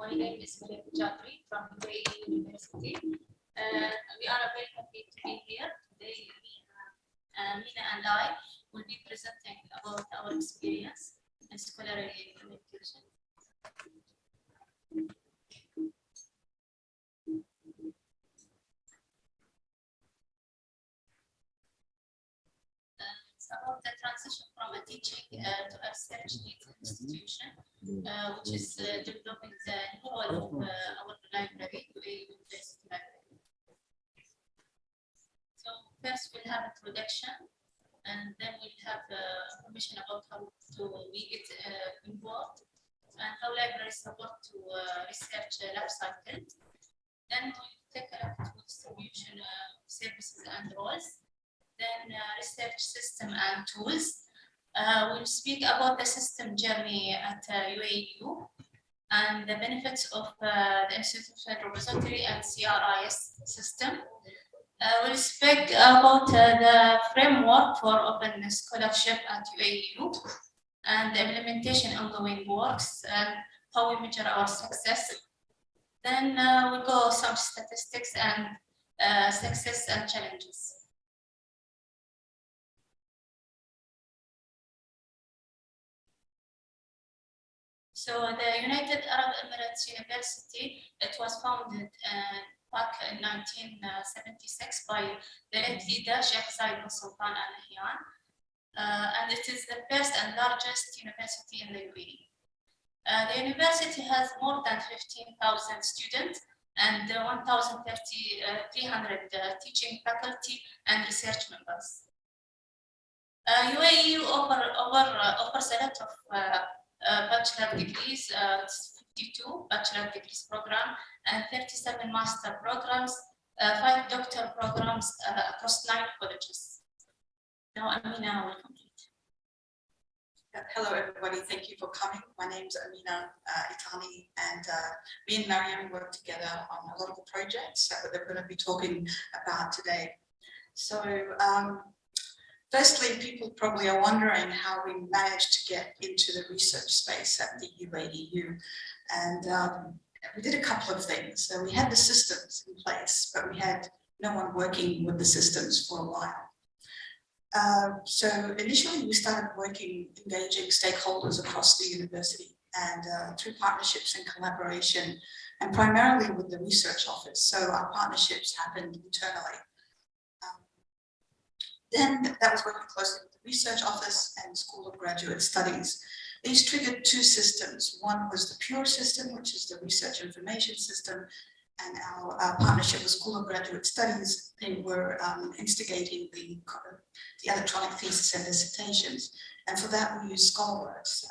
My name is Jaberi from UAEU University. We are very happy to be here today. Amina and I will be presenting about our experience in scholarly communication. It's about the transition from a teaching to a research institution, which is developing the new role of our library, UAEU University Library. So first we'll have introduction, and then we'll have information about how we get involved and how libraries support to research life cycle. Then we'll take a look at distribution services and roles. Then research system and tools. We'll speak about the system journey at UAEU and the benefits of the institutional repository and CRIS system. We'll speak about the framework for open scholarship at UAEU and the implementation ongoing works and how we measure our success. Then we'll go some statistics and success and challenges. So the United Arab Emirates University, it was founded back in 1976 by the late leader Sheikh Zayed bin Sultan Al Nahyan, and it is the first and largest university in the UAE. The university has more than 15,000 students and 1,300 teaching faculty and research members. UAEU offers a lot of bachelor degrees, 52 bachelor degrees program and 37 master programs, 5 doctoral programs across 9 colleges. Now Amina will complete. Hello everybody, thank you for coming. My name is Amina Itani, and me and Mariam work together on a lot of the projects that we're going to be talking about today. So firstly, people probably are wondering how we managed to get into the research space at the UAEU. And we did a couple of things. So we had the systems in place, but we had no one working with the systems for a while. So initially we started engaging stakeholders across the university and through partnerships and collaboration, and primarily with the research office. So our partnerships happened internally. Then that was working closely with the research office and School of Graduate Studies. These triggered 2 systems. One was the PURE system, which is the research information system, and our partnership with School of Graduate Studies, they were instigating the electronic thesis and dissertations. And for that, we used ScholarWorks.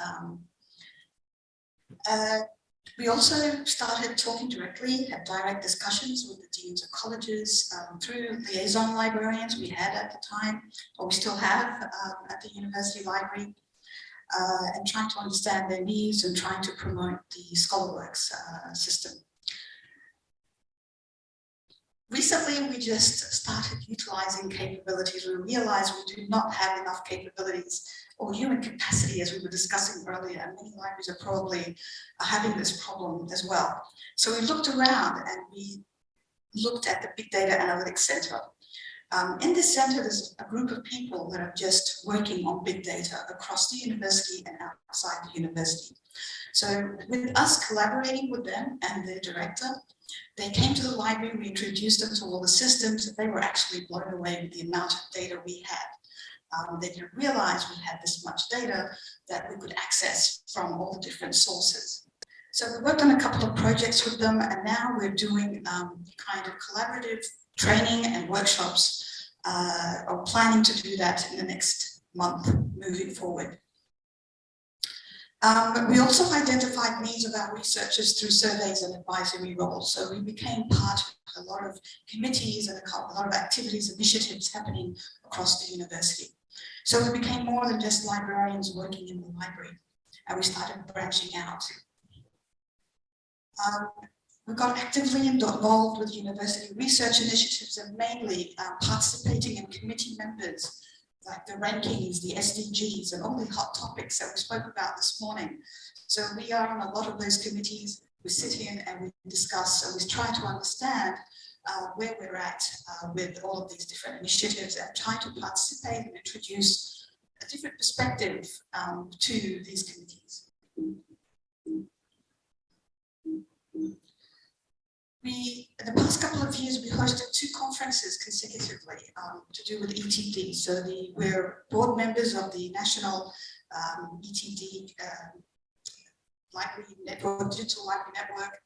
We also started talking directly, had direct discussions with the deans of colleges through liaison librarians we had at the time, or we still have at the university library, and trying to understand their needs and trying to promote the ScholarWorks system. Recently, we just started utilizing capabilities. We realized we do not have enough capabilities or human capacity, as we were discussing earlier, and many libraries are probably having this problem as well. So we looked around and we looked at the Big Data Analytics Center. In this center, there's a group of people that are just working on big data across the university and outside the university. So with us collaborating with them and their director, they came to the library, we introduced them to all the systems, and they were actually blown away with the amount of data we had. They didn't realize we had this much data that we could access from all the different sources. So we worked on a couple of projects with them, and now we're doing kind of collaborative training and workshops, or planning to do that in the next month moving forward. We also identified needs of our researchers through surveys and advisory roles. So we became part of a lot of committees and a lot of activities, initiatives happening across the university. So we became more than just librarians working in the library, and we started branching out. We got actively involved with university research initiatives and mainly participating in committee members like the rankings, the SDGs, and all the hot topics that we spoke about this morning. So we are on a lot of those committees, we sit in and we discuss and we try to understand where we're at with all of these different initiatives and try to participate and introduce a different perspective to these committees. In the past couple of years, we hosted 2 conferences consecutively to do with ETD. So we're board members of the National ETD Library Network, Digital Library Network,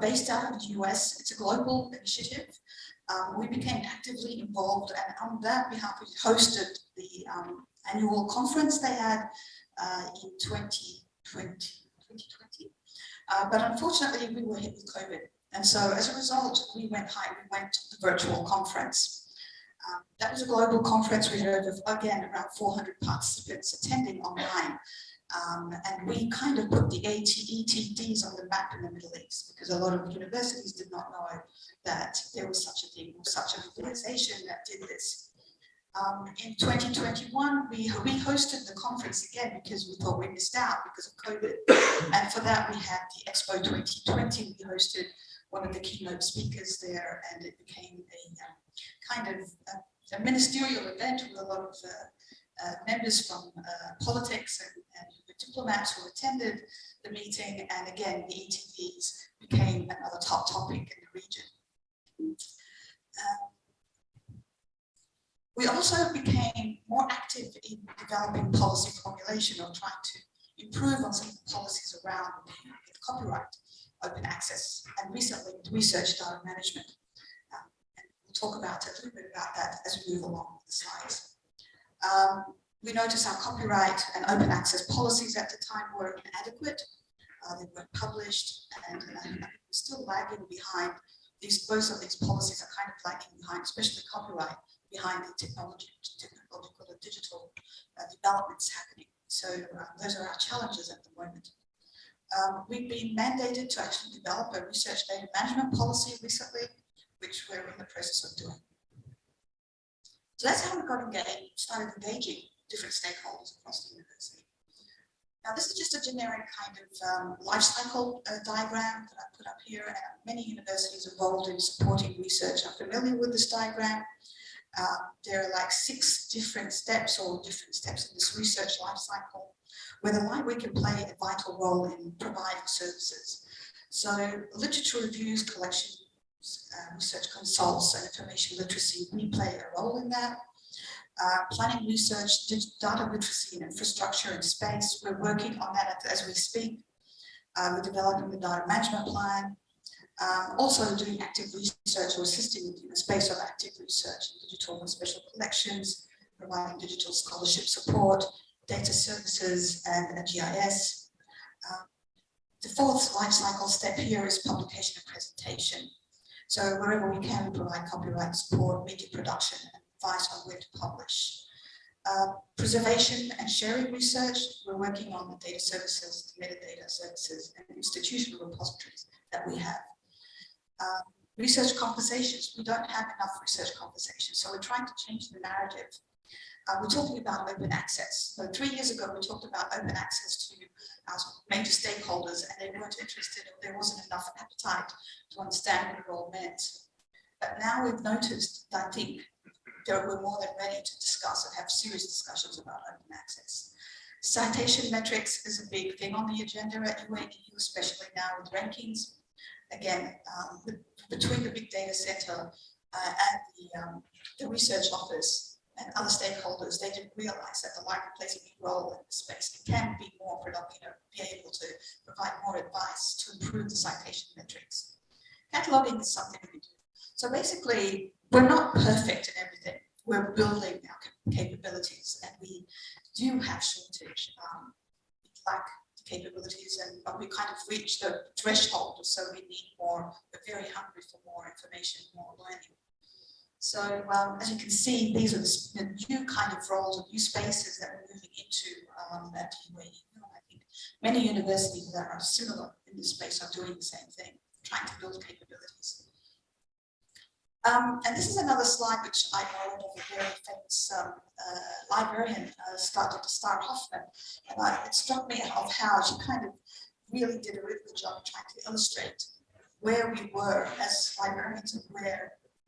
based out of the US. It's a global initiative. We became actively involved, and on that behalf, we hosted the annual conference they had in 2020. But unfortunately, we were hit with COVID. And so as a result, we went to the virtual conference. That was a global conference. We had, again, around 400 participants attending online. And we kind of put the ETDs on the map in the Middle East because a lot of universities did not know that there was such a thing or such an organization that did this. In 2021, we hosted the conference again because we thought we missed out because of COVID. And for that, we had the Expo 2020. We hosted one of the keynote speakers there, and it became a kind of a ministerial event with a lot of members from politics and diplomats who attended the meeting. And again, the ETVs became another top topic in the region. We also became more active in developing policy formulation or trying to improve on some of the policies around copyright, open access, and recently research data management. And we'll talk about a little bit about that as we move along with the slides. We noticed our copyright and open access policies at the time were inadequate. They weren't published, and we're still lagging behind. Both of these policies are kind of lagging behind, especially copyright, behind the technological and digital developments happening. So those are our challenges at the moment. We've been mandated to actually develop a research data management policy recently, which we're in the process of doing. So that's how we started engaging different stakeholders across the university. Now, this is just a generic kind of life cycle diagram that I put up here, and many universities involved in supporting research are familiar with this diagram. There are like 6 different steps or different steps in this research life cycle where the library can play a vital role in providing services. So literature reviews, collections, research consults, and information literacy, we play a role in that. Planning research, data literacy and infrastructure and space, we're working on that as we speak. We're developing the data management plan. Also doing active research or assisting in the space of active research, digital and special collections, providing digital scholarship support, data services, and a GIS. The 4th life cycle step here is publication and presentation. So wherever we can, we provide copyright support, media production, and advice on where to publish. Preservation and sharing research, we're working on the data services, the metadata services, and institutional repositories that we have. Research conversations, we don't have enough research conversations, so we're trying to change the narrative. We're talking about open access. So 3 years ago, we talked about open access to our major stakeholders, and they weren't interested, or there wasn't enough appetite to understand what it all meant. But now we've noticed that I think we're more than ready to discuss and have serious discussions about open access. Citation metrics is a big thing on the agenda at UAEU, especially now with rankings. Again, between the big data center and the research office and other stakeholders, they didn't realize that the library plays a big role in the space. It can be more productive, be able to provide more advice to improve the citation metrics. Cataloging is something we do. So basically, we're not perfect in everything. We're building our capabilities, and we do have shortage. We lack capabilities, but we kind of reached the threshold, so we need more. We're very hungry for more information, more learning. So as you can see, these are the new kind of roles or new spaces that we're moving into at UAEU. I think many universities that are similar in this space are doing the same thing, trying to build capabilities. And this is another slide which I borrowed of a very famous librarian, Dr. Starr Hoffman. And it struck me of how she kind of really did a really good job of trying to illustrate where we were as librarians and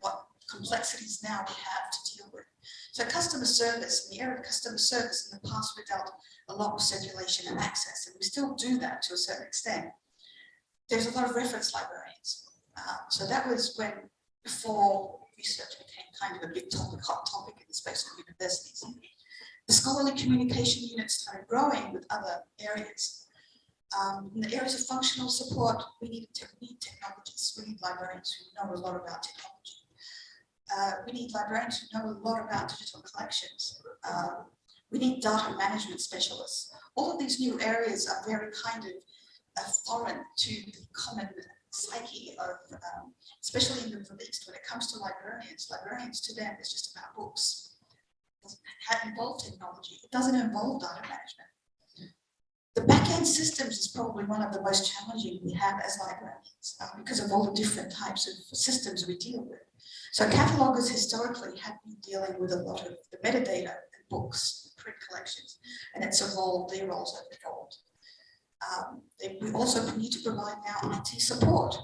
what complexities now we have to deal with. So customer service, in the area of customer service, in the past we dealt a lot with circulation and access, and we still do that to a certain extent. There's a lot of reference librarians. So that was when, before research became kind of a big topic, hot topic in the space of universities. The scholarly communication units started growing with other areas. In the areas of functional support, we need technologists, we need librarians who know a lot about technology. We need librarians who know a lot about digital collections. We need data management specialists. All of these new areas are very kind of foreign to the common psyche of, especially in the Middle East, when it comes to librarians. Librarians to them is just about books. It doesn't involve technology. It doesn't involve data management. The back-end systems is probably one of the most challenging we have as librarians because of all the different types of systems we deal with. So catalogers historically have been dealing with a lot of the metadata and books, print collections, and it's evolved, their roles have evolved. We also need to provide now IT support.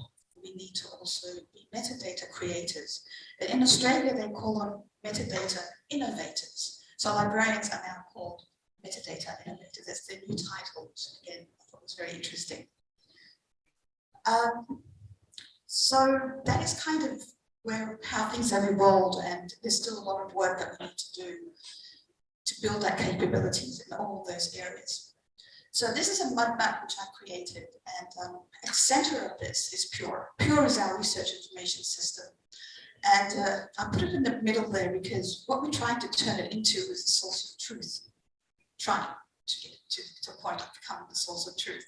We need to also be metadata creators. And in Australia, they call them metadata innovators. So librarians are now called metadata innovators. That's their new title, which again, I thought was very interesting. So that is kind of how things have evolved, and there's still a lot of work that we need to do to build that capabilities in all of those areas. So this is a mud map which I've created, and at the center of this is PURE. PURE is our research information system. And I put it in the middle there because what we're trying to turn it into is the source of truth. Trying to get it to a point of becoming the source of truth.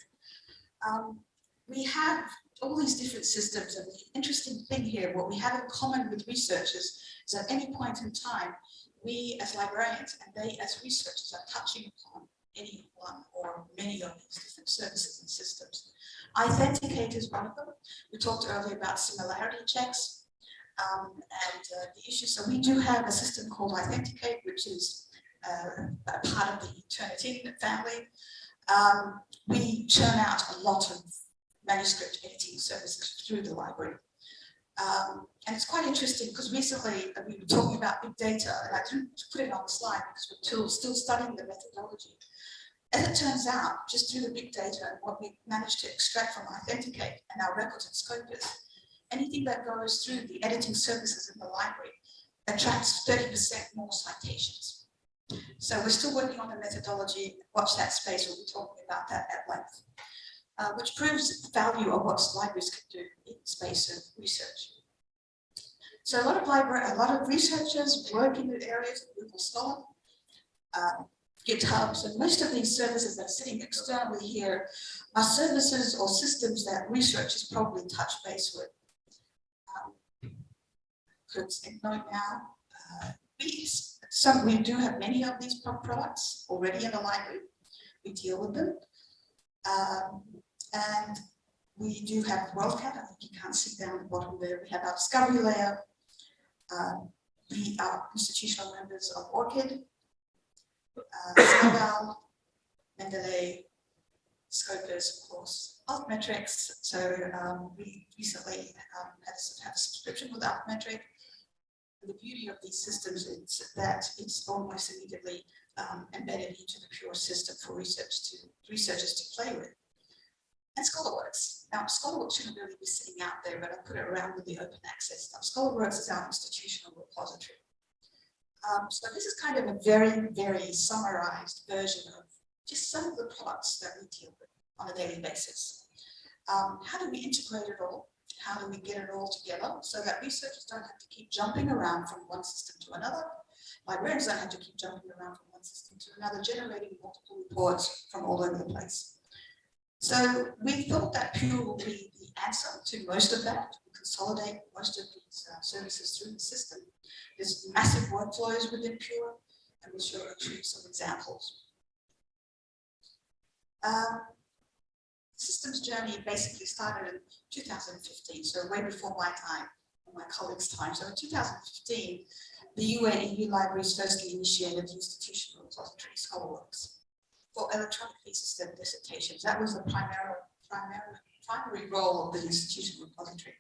We have all these different systems, and the interesting thing here, what we have in common with researchers is at any point in time, we as librarians and they as researchers are touching upon any one or many of these different services and systems. Authenticate is one of them. We talked earlier about similarity checks and the issue. So we do have a system called Authenticate, which is a part of the Turnitin family. We churn out a lot of manuscript editing services through the library. And it's quite interesting because recently we were talking about big data, and I didn't put it on the slide because we're still studying the methodology. As it turns out, just through the big data and what we managed to extract from Authenticate and our records and Scopus, anything that goes through the editing services in the library attracts 30% more citations. So we're still working on the methodology. Watch that space, we'll be talking about that at length, which proves the value of what libraries can do in the space of research. So a lot of researchers work in the areas of Google Scholar, GitHubs, and most of these services that are sitting externally here are services or systems that researchers probably touch base with. Note now, we do have many of these products already in the library. We deal with them. And we do have WorldCat. I think you can't see down the bottom there. We have our discovery layer. We are institutional members of ORCID, Snowball, Mendeley, Scopus, of course, Altmetrics. So we recently had a subscription with Altmetric. The beauty of these systems is that it's almost immediately embedded into the PURE system for researchers to play with. And ScholarWorks. Now, ScholarWorks shouldn't really be sitting out there, but I put it around with the open access stuff. ScholarWorks is our institutional repository. So this is kind of a very, very summarized version of just some of the products that we deal with on a daily basis. How do we integrate it all? How do we get it all together so that researchers don't have to keep jumping around from one system to another? Librarians don't have to keep jumping around from one system to another, generating multiple reports from all over the place. So we thought that PURE will be the answer to most of that. We consolidate most of these services through the system. There's massive workflows within PURE, and we'll show you some examples. Systems journey basically started in 2015, so way before my time and my colleagues' time. So in 2015, the UAEU libraries firstly initiated the institutional repository ScholarWorks for electronically assisted dissertations. That was the primary role of the institutional repository.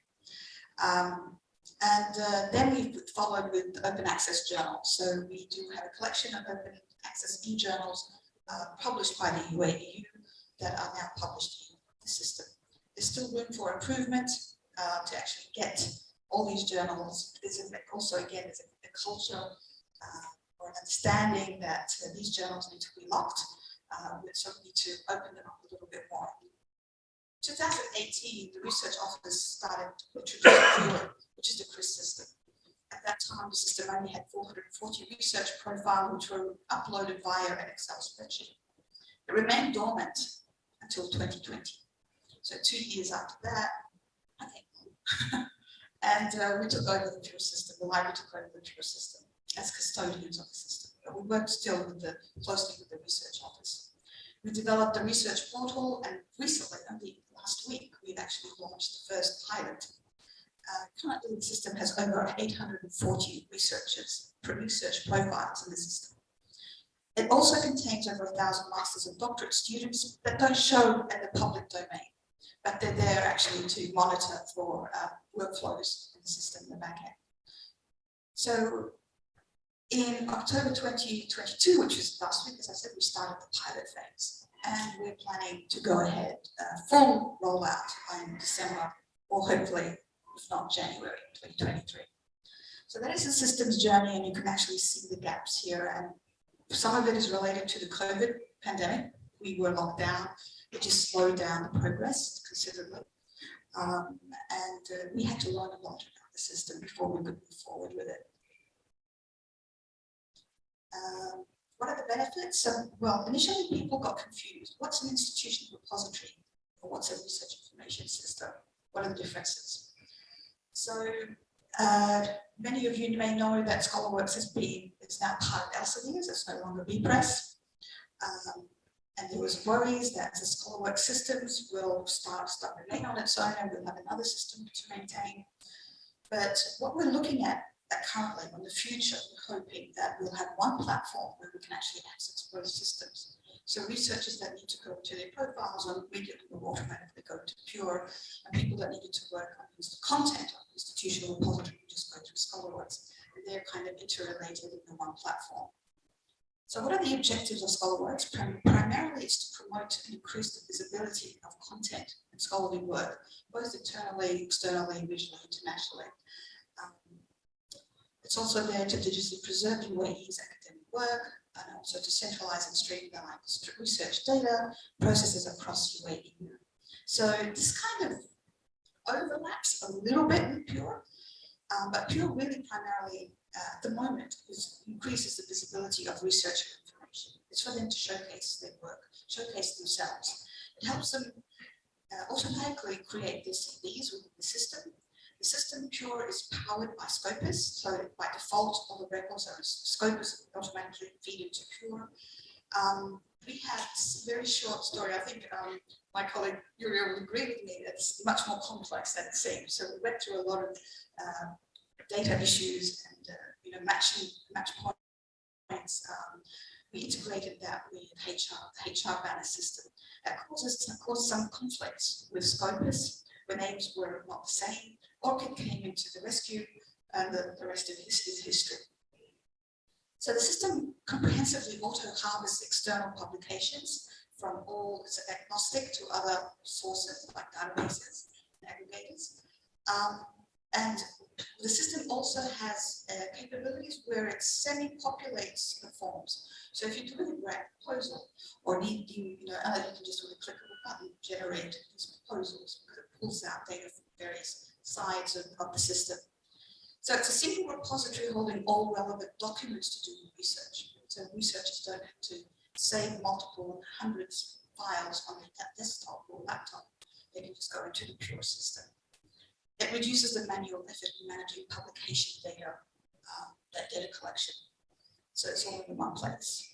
Then we followed with open access journals. So we do have a collection of open access e-journals published by the UAEU that are now published in the system. There's still room for improvement to actually get all these journals. There's also, again, there's a culture or an understanding that these journals need to be locked. So we need to open them up a little bit more. In 2018, the research office started to introduce F.O.R.M, which is the CRIS system. At that time, the system only had 440 research profiles, which were uploaded via an Excel spreadsheet. It remained dormant until 2020. So 2 years after that, I think, and we took over the F.O.R.M system. The library took over the F.O.R.M system as custodians of the system. But we worked still closely with the research office. We developed a research portal, and recently, only last week, we've actually launched the first pilot. Currently, the system has over 840 research profiles in the system. It also contains over 1,000 masters and doctorate students that don't show in the public domain, but they're there actually to monitor for workflows in the system in the back end. So in October 2022, which was last week, as I said, we started the pilot phase, and we're planning to go ahead full rollout in December, or hopefully, if not January 2023. So that is the systems journey, and you can actually see the gaps here. And some of it is related to the COVID pandemic. We were locked down. It just slowed down the progress considerably. We had to learn a lot about the system before we could move forward with it. What are the benefits? Well, initially people got confused. What's an institutional repository? Or what's a research information system? What are the differences? So many of you may know that ScholarWorks it's now part of Elsevier's, it's no longer BPress. And there was worries that the ScholarWorks systems will start remain on its own and we'll have another system to maintain. But what we're looking at currently in the future, we're hoping that we'll have one platform where we can actually access both systems. So researchers that need to go to their profiles immediately will automatically go to F.O.R.M, and people that needed to work on the content of the institutional repository will just go to ScholarWorks, and they're kind of interrelated in the one platform. So what are the objectives of ScholarWorks? Primarily, it's to promote and increase the visibility of content and scholarly work, both internally, externally, regionally, internationally. It's also there to digitally preserve UAE's academic work, and also to centralize and streamline research data processes across UAEU. So this kind of overlaps a little bit with F.O.R.M, but F.O.R.M really primarily at the moment increases the visibility of research information. It's for them to showcase their work, showcase themselves. It helps them automatically create their CVs within the system. The system F.O.R.M is powered by Scopus, so by default all the records are Scopus automatically feed into F.O.R.M. We had this very short story. I think my colleague Uriel will agree with me. It's much more complex than it seems. So we went through a lot of data issues and match points. We integrated that with the HR banner system. That caused some conflicts with Scopus, where names were not the same. ORCID came into the rescue, and the rest of this is history. So the system comprehensively auto-harvests external publications from all, it's agnostic to other sources like databases and aggregators. And the system also has capabilities where it semi-populates the forms. So if you're doing a grant proposal or you can just with a click of a button generate these proposals because it pulls out data from various sides of the system. So it's a single repository holding all relevant documents to do research. So researchers don't have to save multiple hundreds of files on their desktop or laptop. They can just go into the F.O.R.M system. It reduces the manual effort in managing publication data, that data collection. So it's all in one place.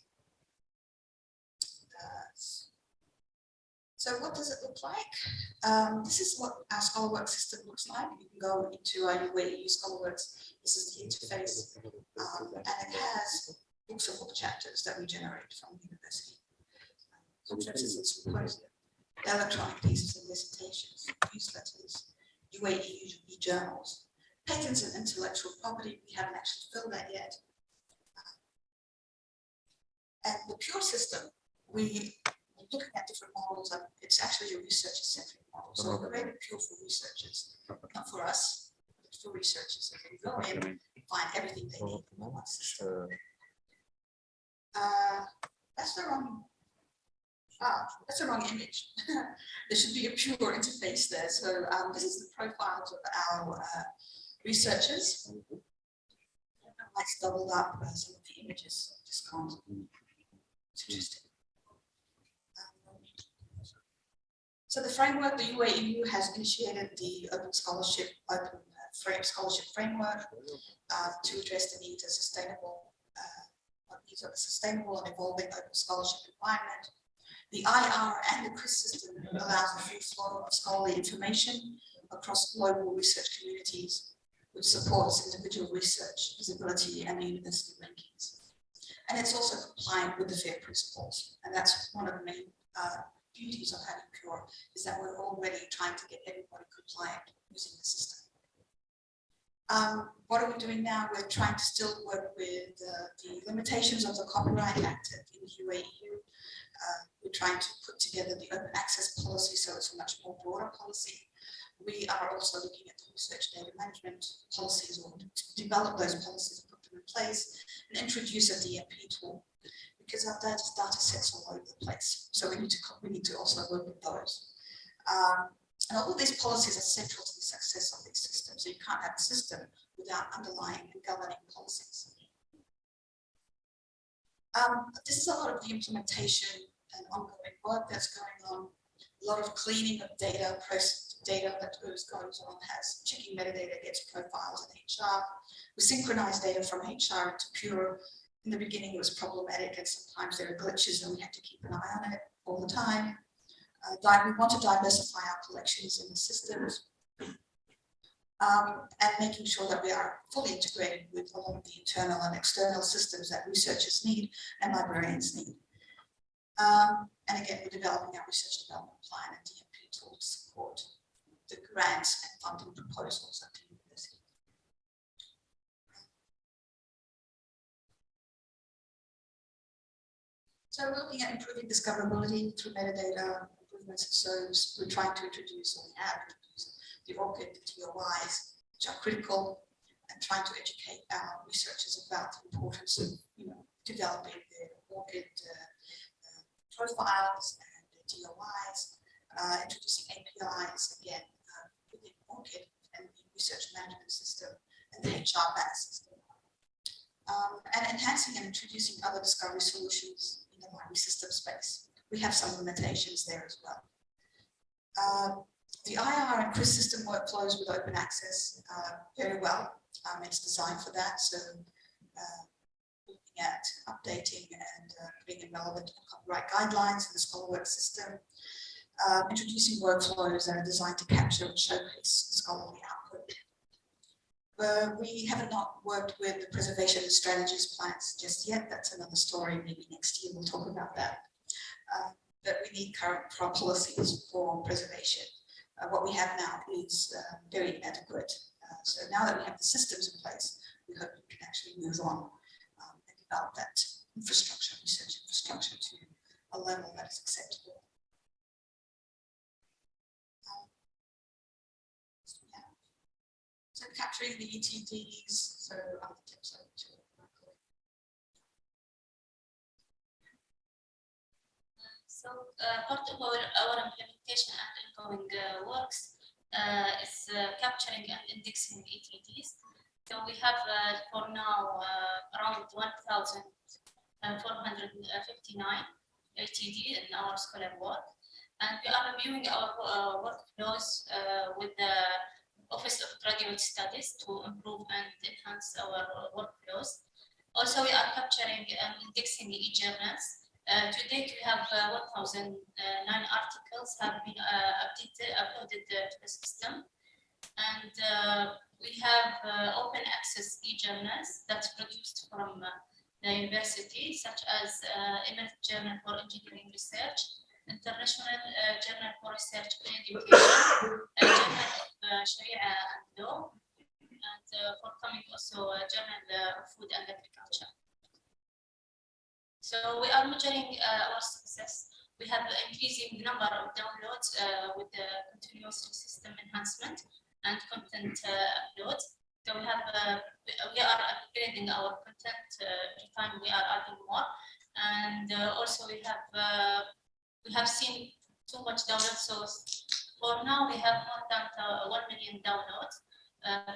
So what does it look like? This is what our ScholarWorks system looks like. You can go into our UAEU ScholarWorks. This is the interface, and it has books of book chapters that we generate from the university. Conferences and symposia. electronic pieces and dissertations, newsletters, UAEU journals, patents and intellectual property. We haven't actually filled that yet. And the pure system, we're looking at different models, and it's actually a researcher-centric model. So we're very pure for researchers, not for us, but for researchers. So they go in, find everything they need in one system. That's the wrong. That's the wrong image. There should be a pure interface there. So this is the profiles of our researchers. Let's double up some of the images. Just can't. It's interesting. So the framework, the UAEU has initiated the Open Scholarship, Scholarship Framework to address the needs of a sustainable and evolving open scholarship environment. The IR and the CRIS system allows the free flow of scholarly information across global research communities, which supports individual research, visibility, and university rankings. And it's also compliant with the FAIR principles. And that's one of the main beauties of having Pure, is that we're already trying to get everybody compliant using the system. What are we doing now? We're trying to still work with the limitations of the Copyright Act in the UAEU. We're trying to put together the open access policy, so it's a much more broader policy. We are also looking at the research data management policies, or to develop those policies, put them in place, and introduce a DMP tool, because our data sets all over the place. So we need to also work with those. And all of these policies are central to the success of these systems. So you can't have a system without underlying and governing policies. This is a lot of the implementation and ongoing work that's going on. A lot of cleaning of data, processed data that goes on, has checking metadata against profiles in HR. We synchronize data from HR into Pure. In the beginning, it was problematic, and sometimes there are glitches, and we had to keep an eye on it all the time. We want to diversify our collections in the systems, and making sure that we are fully integrated with a lot of the internal and external systems that researchers need and librarians need. And again, we're developing our research development plan and DMP tool to support the grants and funding proposals at the university. So we're looking at improving discoverability through metadata improvements. So we're trying to introduce, or we have introduced, the ORCID, the DOIs, which are critical, and trying to educate our researchers about the importance of, developing their ORCID profiles and the DOIs, introducing APIs again within ORCID and the research management system and the HR BAS system, and enhancing and introducing other discovery solutions in the library system space. We have some limitations there as well. The IR and CRIS system workflows with open access very well. It's designed for that. So looking at updating and putting in relevant copyright guidelines in the scholarwork system, introducing workflows that are designed to capture and showcase scholarly output. We haven't not worked with the preservation and strategies plans just yet. That's another story. Maybe next year we'll talk about that. But we need current policies for preservation. What we have now is very inadequate. So now that we have the systems in place, we hope we can actually move on and develop that infrastructure, research infrastructure, to a level that is acceptable. So capturing the ETDs, so other tips over to So part of our implementation and ongoing works is capturing and indexing ETDs. So we have for now around 1,459 ETD in our scholar work, and we are reviewing our workflows with the Office of Graduate Studies to improve and enhance our workflows. Also, we are capturing and indexing e-journals. To date, we have 1,009 articles have been uploaded to the system, and we have open access e-journals that's produced from the university, such as Emirates Journal for Engineering Research, International Journal for Research in Education, Journal of Sharia and Law, and forthcoming also Journal of Food and Agriculture. So we are measuring our success. We have increasing number of downloads with the continuous system enhancement and content uploads. So we are upgrading our content every time we are adding more, and also we have seen too much downloads. So for now we have more than 1 million downloads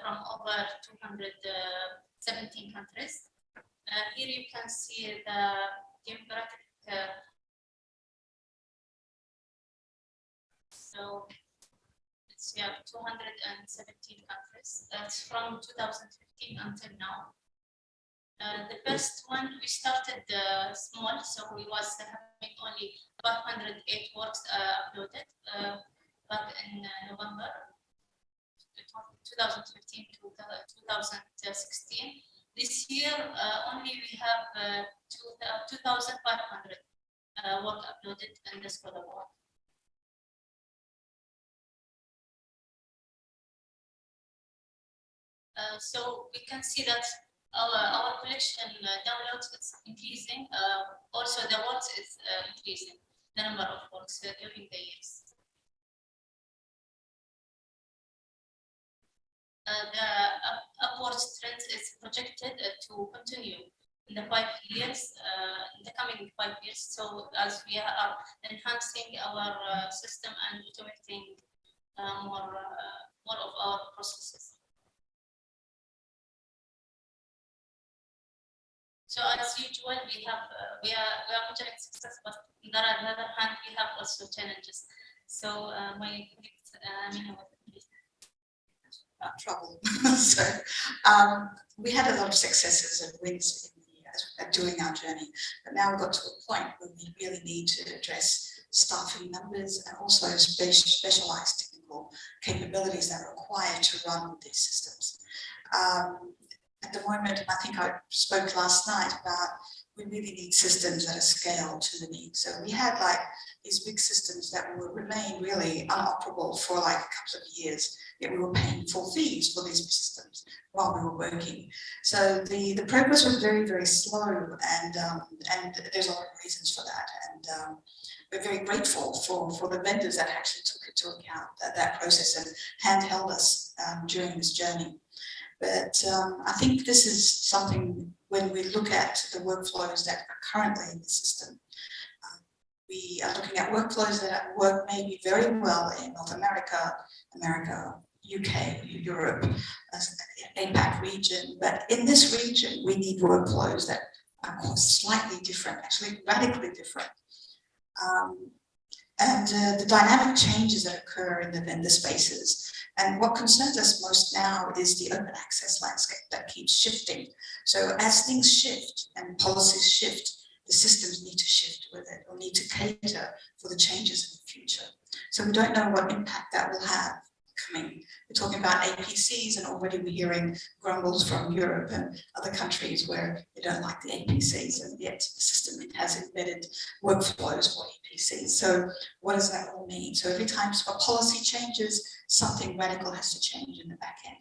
from over 217 countries. Here you can see the demographic. So it's 217 countries. That's from 2015 until now. The first one we started small, so we was having only 508 works uploaded back in November 2015 to 2016. This year only we have 2,500 work uploaded in the Scholar Work. So we can see that our collection downloads is increasing. Also the works is increasing, the number of works during the years. The upwards trend is projected to continue in the 5 years, in the coming 5 years. So as we are enhancing our system and automating more of our processes. So as usual, we are measuring success, but on the other hand, we have also challenges. So my colleague Amina will please. Trouble. So we had a lot of successes and wins during our journey, but now we've got to a point where we really need to address staffing numbers and also specialized technical capabilities that are required to run these systems. At the moment, I think I spoke last night about we really need systems that are scaled to the need. So we had like these big systems that will remain really unoperable for like a couple of years, yet we were paying full fees for these systems while we were working. So the progress was very, very slow, and there's a lot of reasons for that. And we're very grateful for the vendors that actually took into account that process and handheld us during this journey. But I think this is something when we look at the workflows that are currently in the system. We are looking at workflows that work maybe very well in North America, UK, Europe, APAC region. But in this region, we need workflows that are slightly different, actually radically different. And the dynamic changes that occur in the vendor spaces. And what concerns us most now is the open access landscape that keeps shifting. So as things shift and policies shift, the systems need to shift with it or need to cater for the changes in the future. So we don't know what impact that will have coming. We're talking about APCs, and already we're hearing grumbles from Europe and other countries where they don't like the APCs, and yet the system has embedded workflows for APCs. So what does that all mean? So every time a policy changes, something radical has to change in the back end.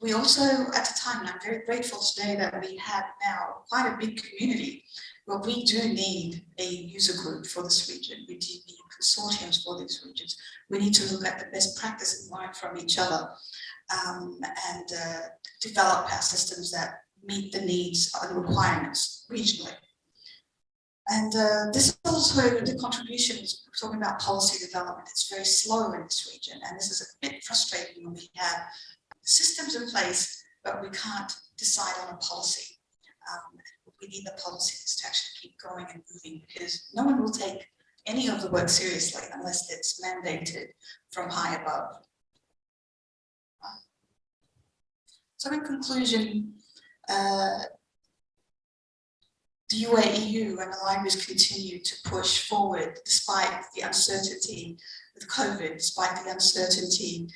We also, at the time, and I'm very grateful today that we have now quite a big community, but we do need a user group for this region. We do need consortiums for these regions. We need to look at the best practices and learn from each other and develop our systems that meet the needs and requirements regionally. And this is also the contributions, talking about policy development. It's very slow in this region, and this is a bit frustrating when we have systems in place, but we can't decide on a policy. We need the policies to actually keep going and moving, because no one will take any of the work seriously unless it's mandated from high above. So in conclusion, the UAEU and the libraries continue to push forward despite the uncertainty with COVID, despite the uncertainty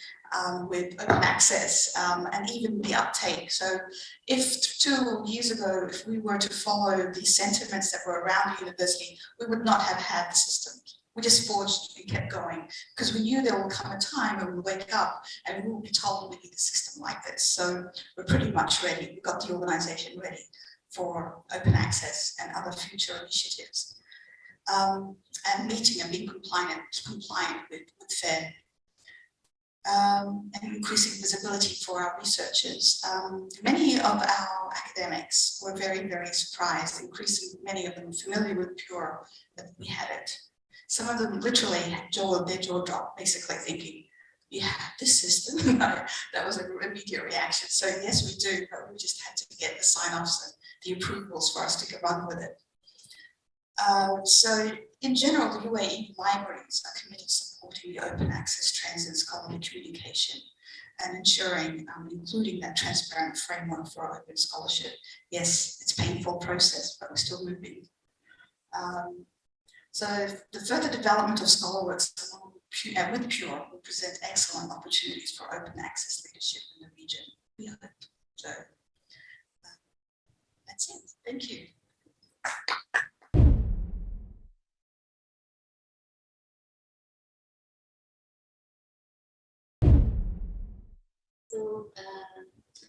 with open access and even the uptake. So if 2 years ago, if we were to follow the sentiments that were around the university, we would not have had the system. We just forged and kept going because we knew there will come a time when we wake up and we will be told we need a system like this. So we're pretty much ready. We've got the organization ready for open access and other future initiatives. And meeting and being compliant with FAIR. And increasing visibility for our researchers. Many of our academics were very, very surprised, many of them familiar with Pure, that we had it. Some of them literally had their jaw dropped, basically thinking, you have this system? That was an immediate reaction. So yes, we do, but we just had to get the sign-offs and the approvals for us to get on with it. So in general, the UAE libraries are committed to supporting the open access trends in scholarly communication and ensuring, including that transparent framework for open scholarship. Yes, it's a painful process, but we're still moving. So the further development of ScholarWorks with Pure will present excellent opportunities for open access leadership in the region. We hope. So that's it. Thank you. So,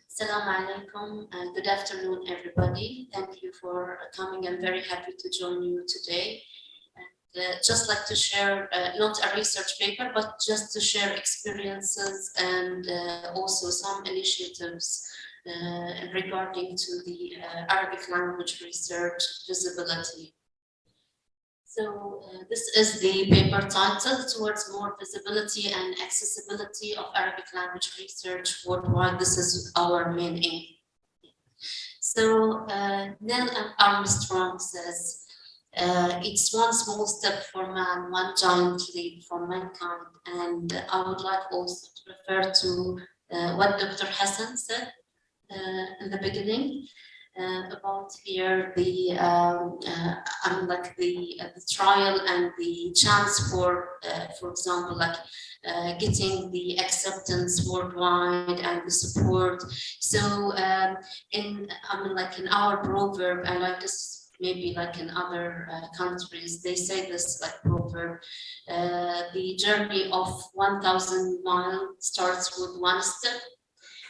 Assalamu alaikum and good afternoon, everybody. Thank you for coming. I'm very happy to join you today. And just like to share, not a research paper, but just to share experiences and also some initiatives regarding to the Arabic language research visibility. So this is the paper titled Towards More Visibility and Accessibility of Arabic Language Research Worldwide. This is our main aim. So Neil Armstrong says, it's one small step for man, one giant leap for mankind. And I would like also to refer to what Dr. Hassan said in the beginning. About here the the trial and the chance for example, like getting the acceptance worldwide and the support. So in our proverb, and I guess maybe like in other countries, they say this like proverb: the journey of 1,000 miles starts with one step,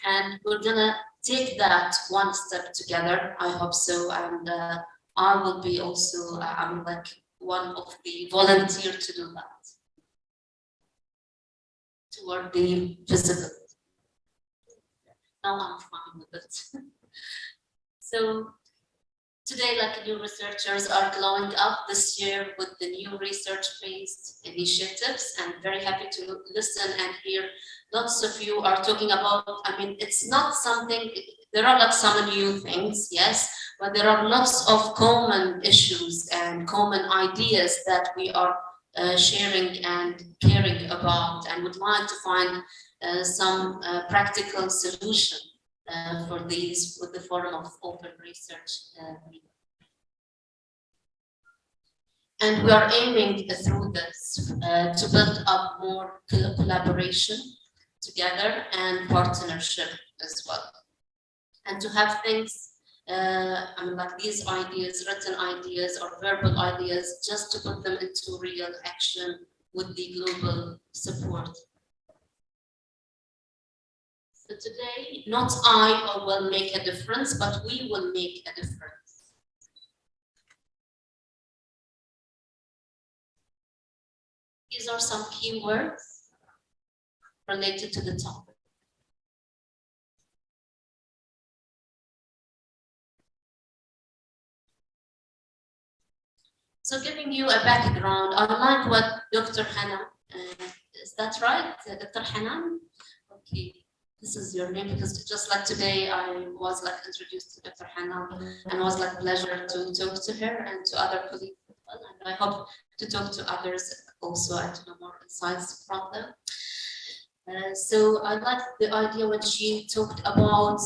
and we're gonna take that one step together. I hope so, and I will be also one of the volunteers to do that toward the visibility. Now I'm fine with it. So today, like new researchers are glowing up this year with the new research-based initiatives, and very happy to listen and hear. Lots of you are talking about, it's not something, there are like some new things, yes, but there are lots of common issues and common ideas that we are sharing and caring about, and would like to find some practical solution for these with the form of open research. And we are aiming through this to build up more collaboration together and partnership as well. And to have things, like these ideas, written ideas or verbal ideas, just to put them into real action with the global support. So today, not I will make a difference, but we will make a difference. These are some keywords related to the topic. So giving you a background, I like what Dr. Hannah, is that right, Dr. Hannah? Okay, this is your name, because just like today, I was like introduced to Dr. Hannah, and it was like pleasure to talk to her and to other colleagues as well. And I hope to talk to others also and to know more insights from them. So I like the idea when she talked about,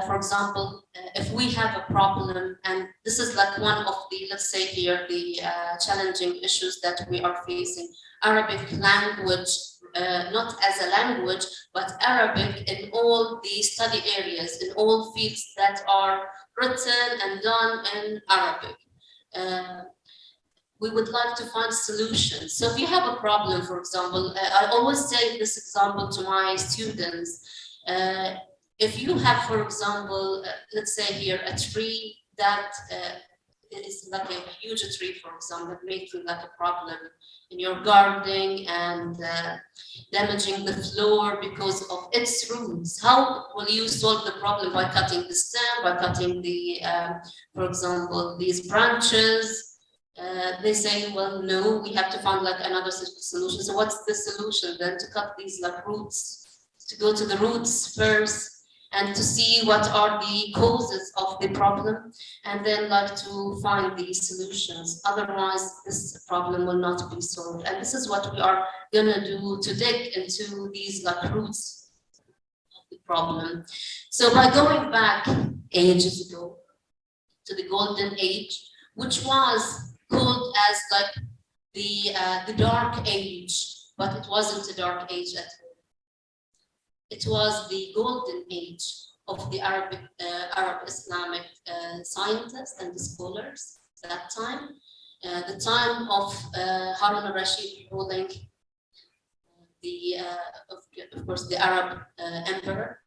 for example, if we have a problem, and this is like one of the, let's say here, the challenging issues that we are facing, Arabic language not as a language, but Arabic in all the study areas, in all fields that are written and done in Arabic. We would like to find solutions. So if you have a problem, for example, I always say this example to my students. If you have, for example, let's say here, a tree that is like a huge tree, for example, making like a problem in your gardening and damaging the floor because of its roots. How will you solve the problem? By cutting the stem, by cutting the, for example, these branches? They say, well, no, we have to find like another solution. So what's the solution then? To cut these like roots, to go to the roots first and to see what are the causes of the problem, and then like to find the solutions. Otherwise, this problem will not be solved. And this is what we are gonna do, to dig into these like roots of the problem. So by going back ages ago to the golden age, which was called as like the dark age, but it wasn't a dark age at all. It was the golden age of the Arab Islamic scientists and the scholars at that time. The time of Harun al-Rashid ruling of course, the Arab emperor.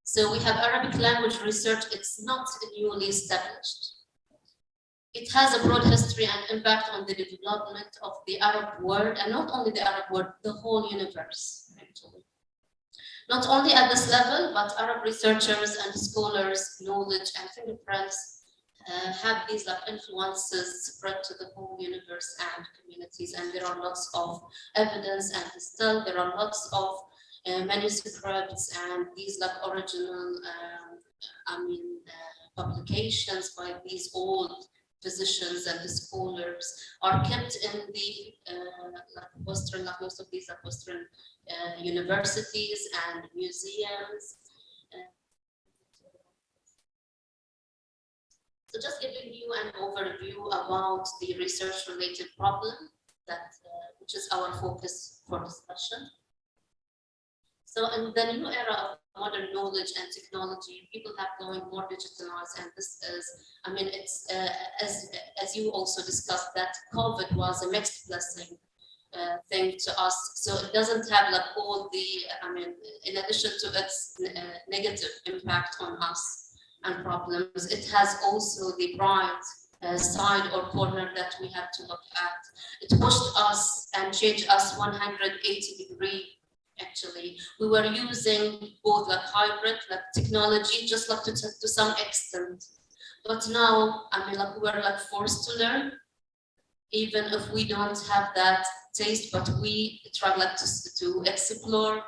So we have Arabic language research. It's not newly established. It has a broad history and impact on the development of the Arab world, and not only the Arab world, the whole universe, actually. Not only at this level, but Arab researchers and scholars' knowledge and fingerprints have these like influences spread to the whole universe and communities, and there are lots of evidence, and still there are lots of manuscripts and these like original, publications by these old physicians and the scholars are kept in the like Western, like most of these are Western universities and museums. So just giving you an overview about the research-related problem that which is our focus for discussion. So in the new era of modern knowledge and technology, people have going more digitalized, and this is, it's as you also discussed, that COVID was a mixed blessing thing to us. So it doesn't have like all the, in addition to its negative impact on us and problems, it has also the bright side or corner that we have to look at. It pushed us and changed us 180 degrees. Actually, we were using both like hybrid, like technology, just like to some extent. But now, we're like forced to learn, even if we don't have that taste, but we try like to explore,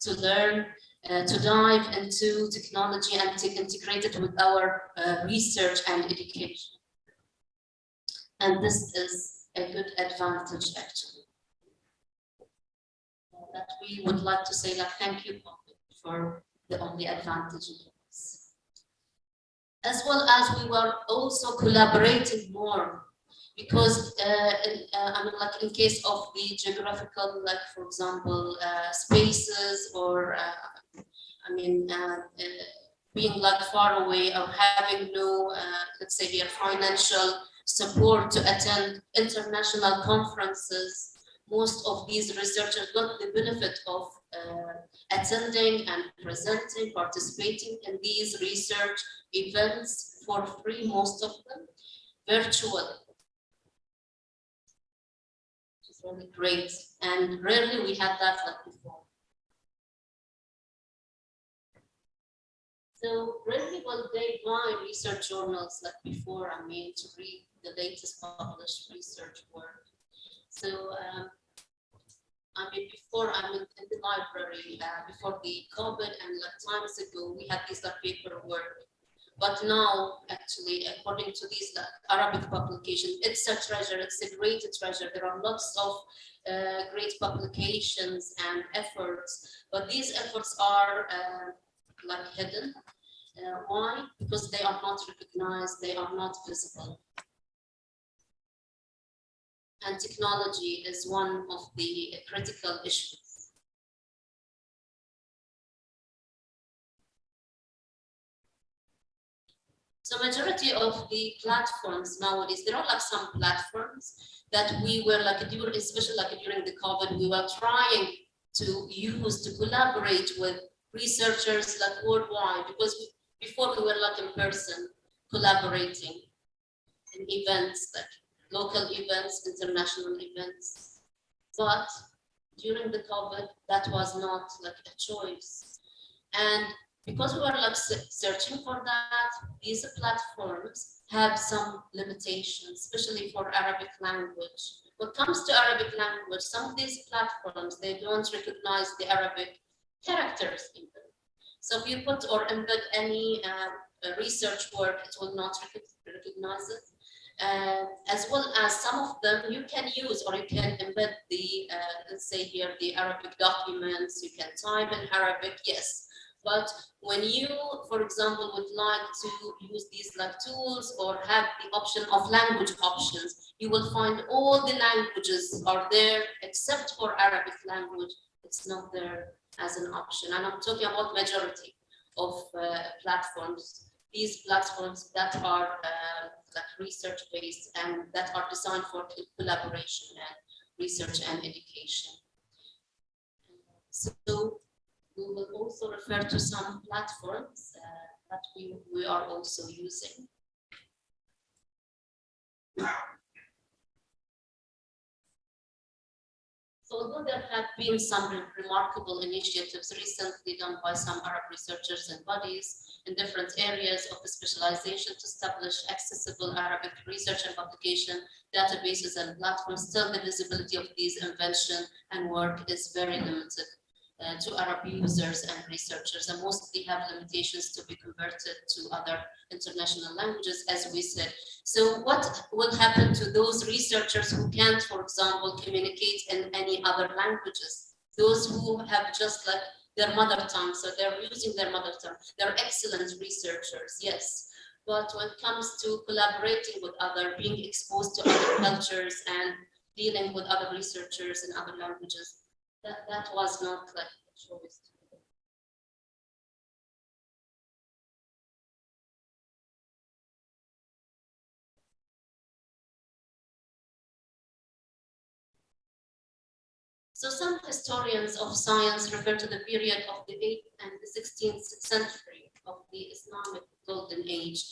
to learn, to dive into technology and to integrate it with our research and education. And this is a good advantage, actually. That we would like to say like thank you for the only advantage of this. As well as we were also collaborating more, because in case of the geographical, like for example, spaces or being like far away or having no, let's say here, financial support to attend international conferences. Most of these researchers got the benefit of attending and presenting, participating in these research events for free, most of them, virtually. Which is really great, and rarely we had that like before. So rarely will they buy research journals like before, to read the latest published research work. So before in the library, before the COVID and like times ago, we had these like paperwork. But now, actually, according to these Arabic publications, it's a treasure. It's a great treasure. There are lots of great publications and efforts, but these efforts are like hidden. Why? Because they are not recognized. They are not visible. and technology is one of the critical issues. So majority of the platforms nowadays, there are like some platforms that we were like, especially like during the COVID, we were trying to use to collaborate with researchers like worldwide, because before we were like in person collaborating in events, like local events, international events. But during the COVID, that was not like a choice. And because we were like searching for that, these platforms have some limitations, especially for Arabic language. When it comes to Arabic language, some of these platforms, they don't recognize the Arabic characters even. So if you put or embed any research work, it will not recognize it. As well as some of them you can use, or you can embed the, let's say here, the Arabic documents, you can type in Arabic, yes. But when you, for example, would like to use these like tools or have the option of language options, you will find all the languages are there except for Arabic language. It's not there as an option. And I'm talking about majority of platforms. These platforms that are like research-based and that are designed for collaboration and research and education. So we will also refer to some platforms that we are also using. So although there have been some remarkable initiatives recently done by some Arab researchers and bodies in different areas of the specialization to establish accessible Arabic research and publication databases and platforms, still the visibility of these inventions and work is very limited to Arab users and researchers, and mostly have limitations to be converted to other international languages, as we said. So what will happen to those researchers who can't, for example, communicate in any other languages? Those who have just like their mother tongue, so they're using their mother tongue. They're excellent researchers, yes. But when it comes to collaborating with other, being exposed to other cultures and dealing with other researchers in other languages, that was not like a choice. So some historians of science refer to the period of the 8th and the 16th century of the Islamic Golden Age.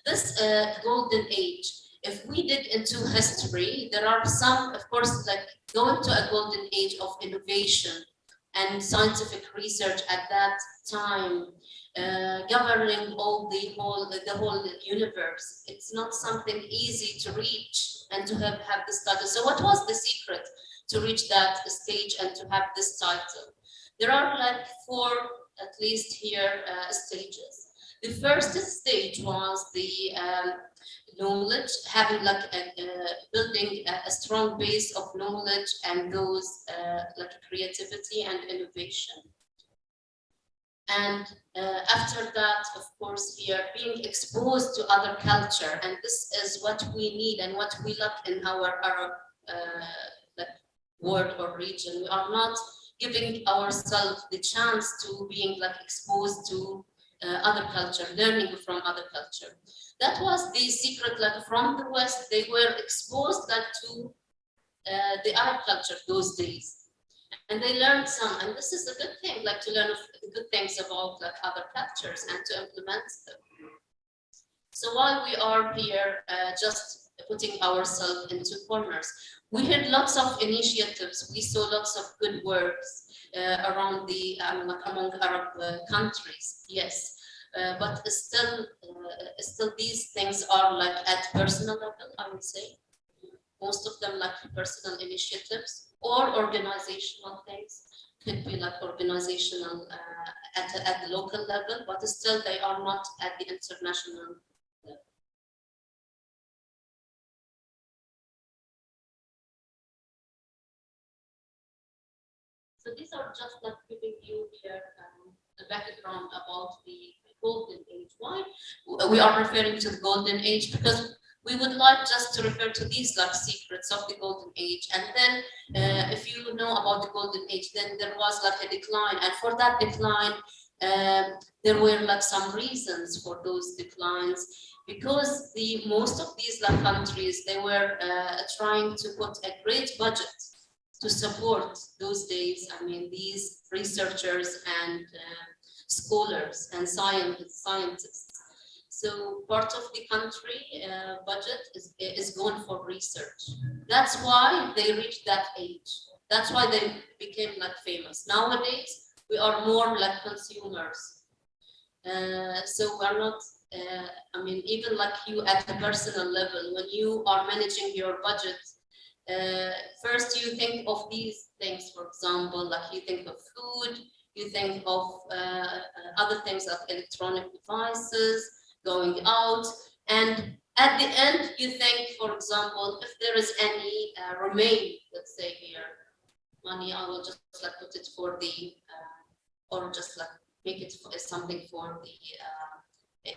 This Golden Age, if we dig into history, there are some, of course, like going to a golden age of innovation and scientific research at that time, governing all the whole universe. It's not something easy to reach and to have this title. So what was the secret to reach that stage and to have this title? There are like 4, at least here, stages. The first stage was the knowledge, having like building a strong base of knowledge and those like creativity and innovation. And after that, of course, here being exposed to other culture, and this is what we need and what we lack in our Arab world or region. We are not giving ourselves the chance to being like exposed to other culture, learning from other culture. That was the secret, like from the West, they were exposed like to the Arab culture those days. And they learned some, and this is a good thing, like to learn good things about like other cultures and to implement them. So while we are here just putting ourselves into corners, we had lots of initiatives, we saw lots of good works around the, among Arab countries, yes. But still these things are like at personal level, I would say. Most of them like personal initiatives or organizational things, could be like organizational at the local level, but still they are not at the international level. So these are just like giving you here the background about the golden age. Why we are referring to the golden age? Because We would like just to refer to these like secrets of the golden age. And then if you know about the golden age, then there was like a decline. And for that decline, there were like some reasons for those declines, because most of these like countries, they were trying to put a great budget to support those days. I mean, these researchers and scholars and scientists. So part of the country budget is going for research. That's why they reached that age. That's why they became like famous. Nowadays, we are more like consumers. So we're not, I mean, even like you at the personal level, when you are managing your budget, first you think of these things, for example, like you think of food, you think of other things like electronic devices, going out, and at the end you think, for example, if there is any remain, let's say here, money, I will just like put it for the, or just like make it for something for the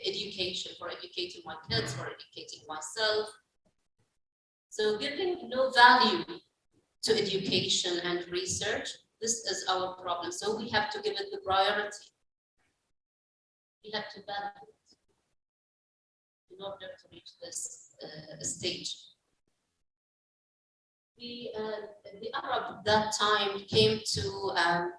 education, for educating my kids, for educating myself. So giving no value to education and research, this is our problem. So we have to give it the priority. We have to value it in order to reach this stage. The Arab that time came to a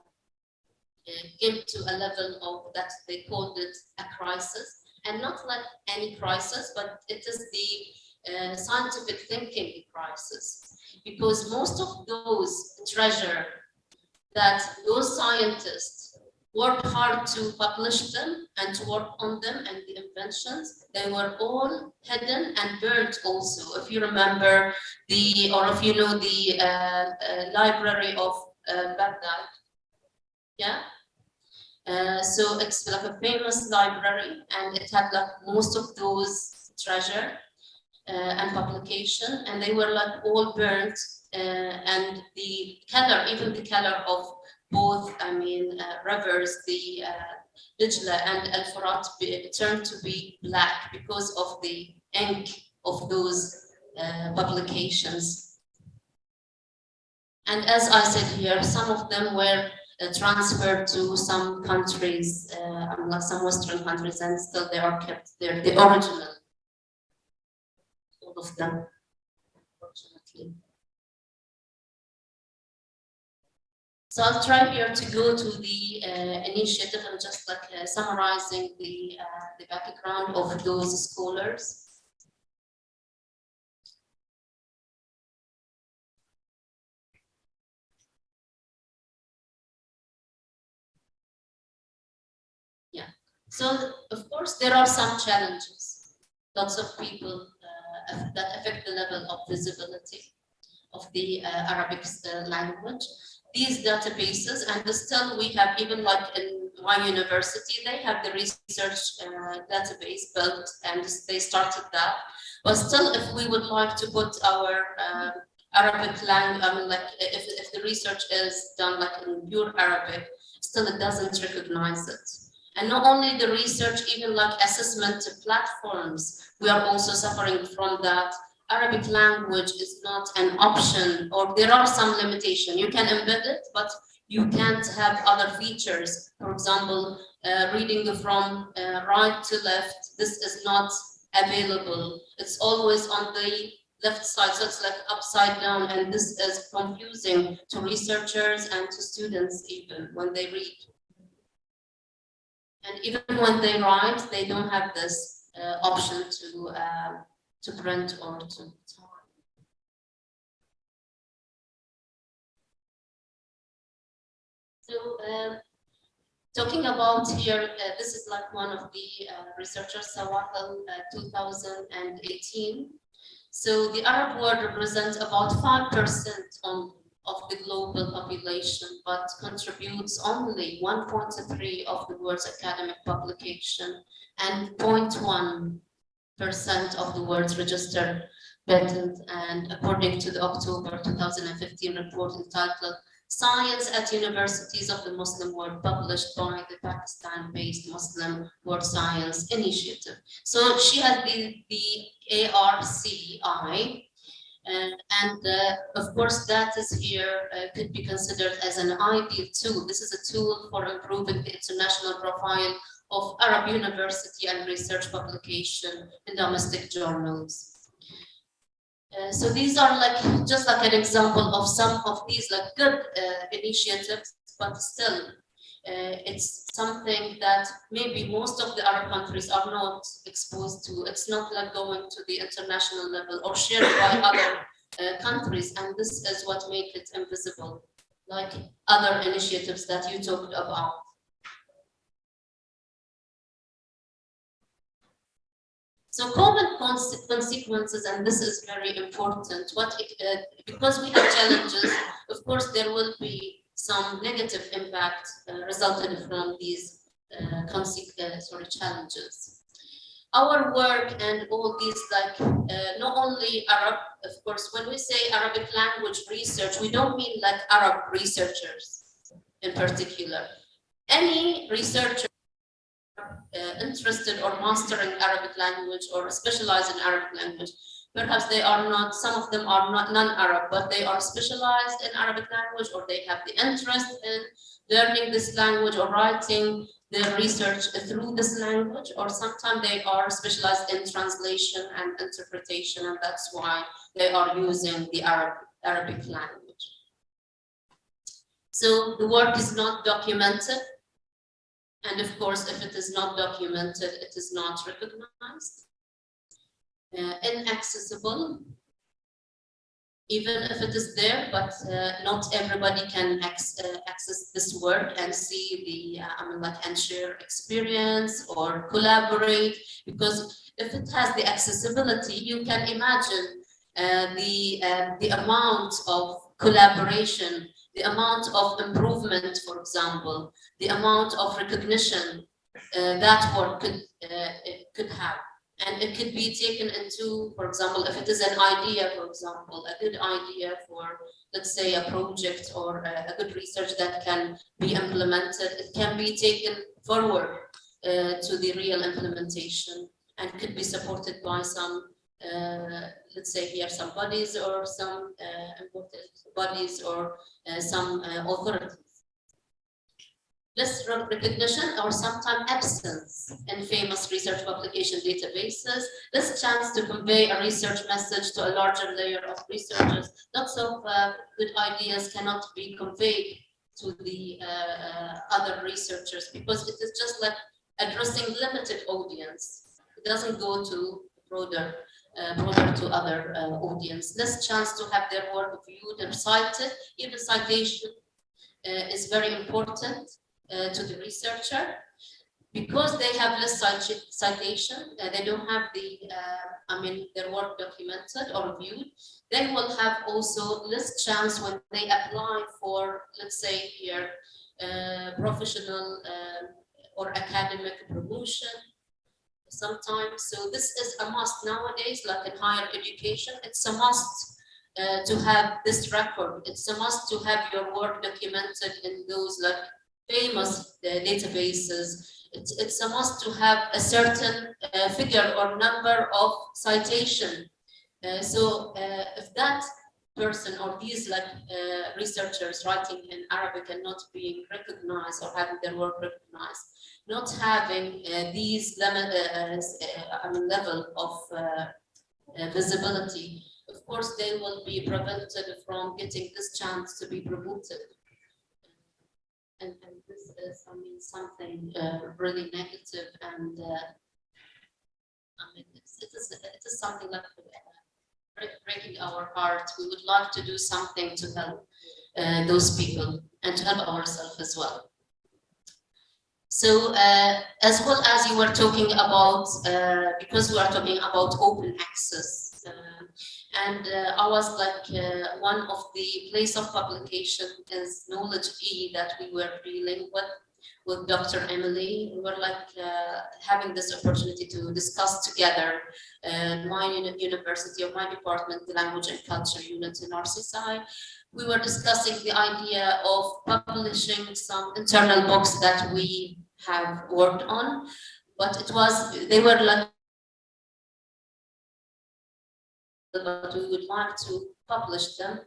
level of that they called it a crisis, and not like any crisis, but it is the scientific thinking crisis, because most of those treasure that those scientists worked hard to publish them and to work on them, and the inventions, they were all hidden and burnt also. If you remember or if you know the library of Baghdad, yeah? So it's like a famous library, and it had like most of those treasure and publication, and they were like all burnt, and the color, even the color of both, I mean, rivers, the Dijla and Al-Furat turned to be black because of the ink of those publications. And as I said here, some of them were transferred to some countries, like some Western countries, and still they are kept there, the original, all of them, unfortunately. So I'll try here to go to the initiative and just like summarizing the background of those scholars. Yeah, so of course there are some challenges. Lots of people that affect the level of visibility of the Arabic language. These databases, and still we have, even like in my university, they have the research database built, and they started that. But still, if we would like to put our Arabic language, I mean, like if the research is done like in pure Arabic, still it doesn't recognize it. And not only the research, even like assessment platforms, we are also suffering from that. Arabic language is not an option, or there are some limitations. You can embed it, but you can't have other features. For example, reading from right to left, this is not available. It's always on the left side, so it's like upside down, and this is confusing to researchers and to students even when they read. And even when they write, they don't have this option to print or to type. So talking about here, this is like one of the researchers, Sawahil 2018. So the Arab world represents about 5% of the global population, but contributes only 1.3 of the world's academic publication and 0.1% of the world's registered patent. And according to the October 2015 report entitled Science at Universities of the Muslim World, published by the Pakistan-based Muslim World Science Initiative. So she has the ARCI, of course, that is here could be considered as an ideal tool. This is a tool for improving the international profile of Arab university and research publication in domestic journals. So these are just like an example of some of these good initiatives, but still it's something that maybe most of the Arab countries are not exposed to. It's not like going to the international level or shared by other countries, and this is what makes it invisible, like other initiatives that you talked about. So common consequences, and this is very important, because we have challenges, of course, there will be some negative impact resulted from these challenges. Our work and all these, not only Arab, of course, when we say Arabic language research, we don't mean like Arab researchers in particular. Any researcher interested or mastering Arabic language or specialized in Arabic language, perhaps they are not, some of them are not non-Arab, but they are specialized in Arabic language, or they have the interest in learning this language or writing their research through this language, or sometimes they are specialized in translation and interpretation, and that's why they are using the Arabic language. So the work is not documented. And of course, if it is not documented, it is not recognized. Inaccessible, even if it is there, but not everybody can access this work and see the, and share experience or collaborate, because if it has the accessibility, you can imagine the amount of collaboration, the amount of improvement, for example, the amount of recognition that work could have. And it could be taken into, for example, if it is an idea, for example, a good idea for, let's say, a project or a good research that can be implemented, it can be taken forward to the real implementation and could be supported by some, let's say here, some bodies or some important bodies or some authorities. Less recognition or sometimes absence in famous research publication databases, less chance to convey a research message to a larger layer of researchers. Lots of good ideas cannot be conveyed to the other researchers because it is just like addressing limited audience. It doesn't go to broader to other audience. Less chance to have their work viewed and cited. Even citation is very important to the researcher, because they have less citation, they don't have the, their work documented or viewed, they will have also less chance when they apply for, let's say here, professional or academic promotion sometimes. So this is a must nowadays, like in higher education, it's a must to have this record. It's a must to have your work documented in those like famous databases. It's a must to have a certain figure or number of citation. So if that person or these like researchers writing in Arabic and not being recognized or having their work recognized, not having these level of visibility, of course they will be prevented from getting this chance to be promoted. And this is, something really negative, and it is something like breaking our heart. We would like to do something to help those people and to help ourselves as well. So as well as you were talking about, because we are talking about open access, and I was like, one of the place of publication is Knowledge E that we were dealing with. with Dr. Emily. We were like having this opportunity to discuss together my university or my department, the Language and Culture Unit in RCSI. We were discussing the idea of publishing some internal books that we have worked on, but they were like, but we would like to publish them.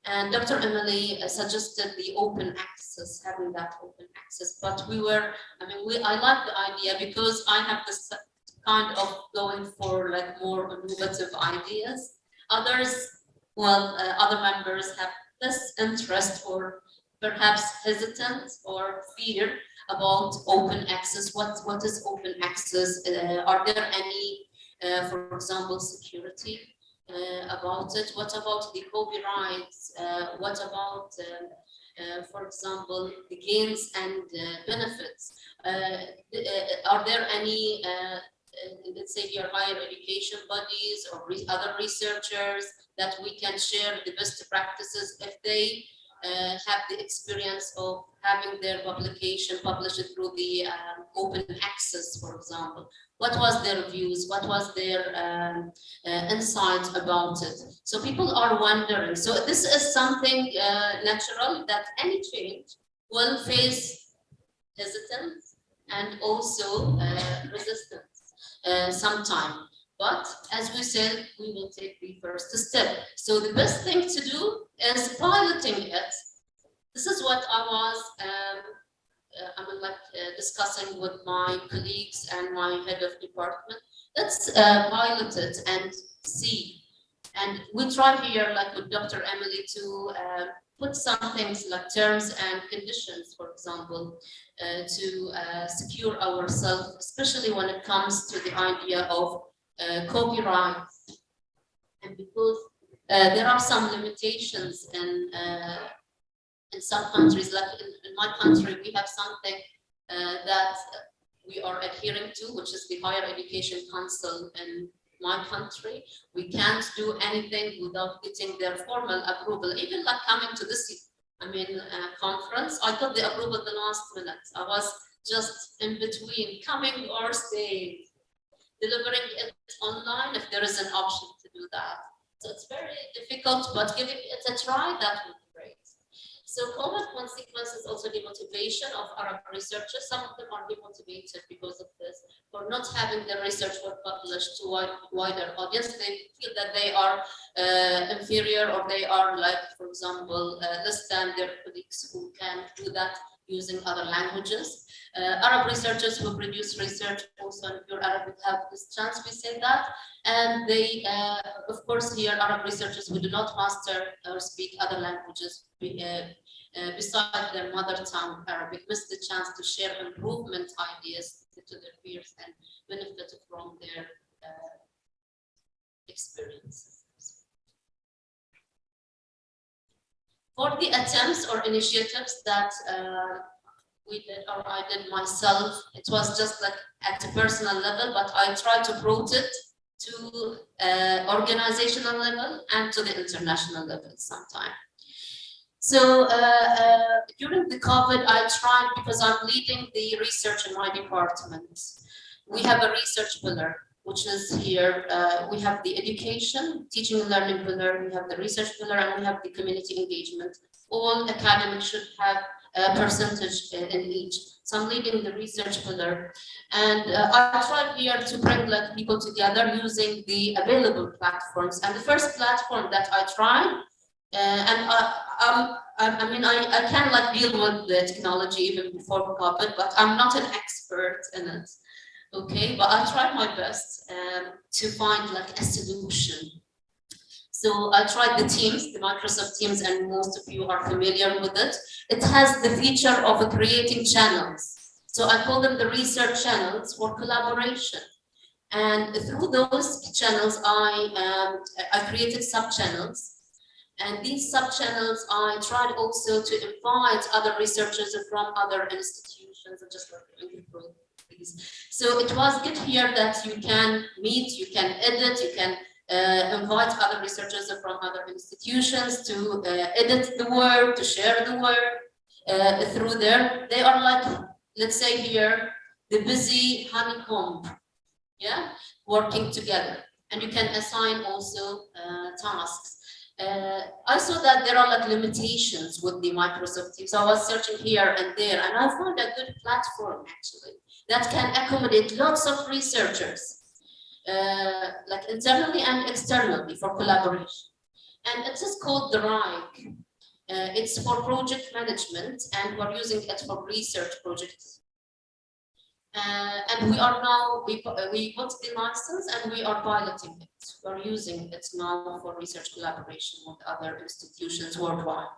And Dr. Emily suggested the open access, having that open access. But I like the idea because I have this kind of going for like more innovative ideas. Others, other members have less interest or perhaps hesitant or fear about open access. What is open access? Are there any, for example, security about it? What about the copyrights? What about, for example, the gains and benefits? Are there any, let's say, your higher education bodies or other researchers that we can share the best practices if they have the experience of having their publication published through the open access, for example? What was their views? What was their insight about it? So people are wondering. So this is something natural that any change will face hesitance and also resistance sometime. But as we said, we will take the first step. So the best thing to do is piloting it. This is what I was discussing with my colleagues and my head of department. Let's pilot it and see. And we try here, like with Dr. Emily, to put some things like terms and conditions, for example, to secure ourselves, especially when it comes to the idea of copyright. And because there are some limitations in some countries, like in my country, we have something that we are adhering to, which is the Higher Education Council in my country. We can't do anything without getting their formal approval. Even like coming to this, conference, I got the approval the last minute. I was just in between coming or staying, delivering it online if there is an option to do that. So it's very difficult, but giving it a try, that would be great. So common consequences also the motivation of Arab researchers. Some of them are demotivated because of this, for not having their research work published to a wider audience. They feel that they are inferior, or they are, like, for example, less than their colleagues who can do that using other languages. Arab researchers who produce research also in pure Arabic have this chance, we say that. And they, of course, here Arab researchers who do not master or speak other languages besides their mother tongue Arabic miss the chance to share improvement ideas to their peers and benefit from their experiences. For the attempts or initiatives that we did, or I did myself, it was just like at a personal level, but I tried to promote it to organizational level and to the international level sometime. So during the COVID, I tried, because I'm leading the research in my department. We have a research pillar, which is here. We have the education, teaching and learning pillar, we have the research pillar, and we have the community engagement. All academics should have a percentage in each. So I'm leading the research pillar. And I tried here to bring people together using the available platforms. And the first platform that I tried, I can deal with the technology even before COVID, but I'm not an expert in it. Okay, but I tried my best to find a solution. So I tried the Teams, the Microsoft Teams, and most of you are familiar with it. It has the feature of creating channels. So I call them the research channels for collaboration. And through those channels, I created sub-channels. And these sub-channels, I tried also to invite other researchers from other institutions, and just so it was good here that you can meet, you can edit, you can invite other researchers from other institutions to edit the work, to share the work through there. They are let's say here, the busy honeycomb, yeah, working together. And you can assign also tasks. I saw that there are like limitations with the Microsoft Teams. So I was searching here and there, and I found a good platform actually that can accommodate lots of researchers, like internally and externally for collaboration. And it is called the RIKE. It's for project management, and we're using it for research projects. And we are now, we got the license and we are piloting it. We're using it now for research collaboration with other institutions worldwide.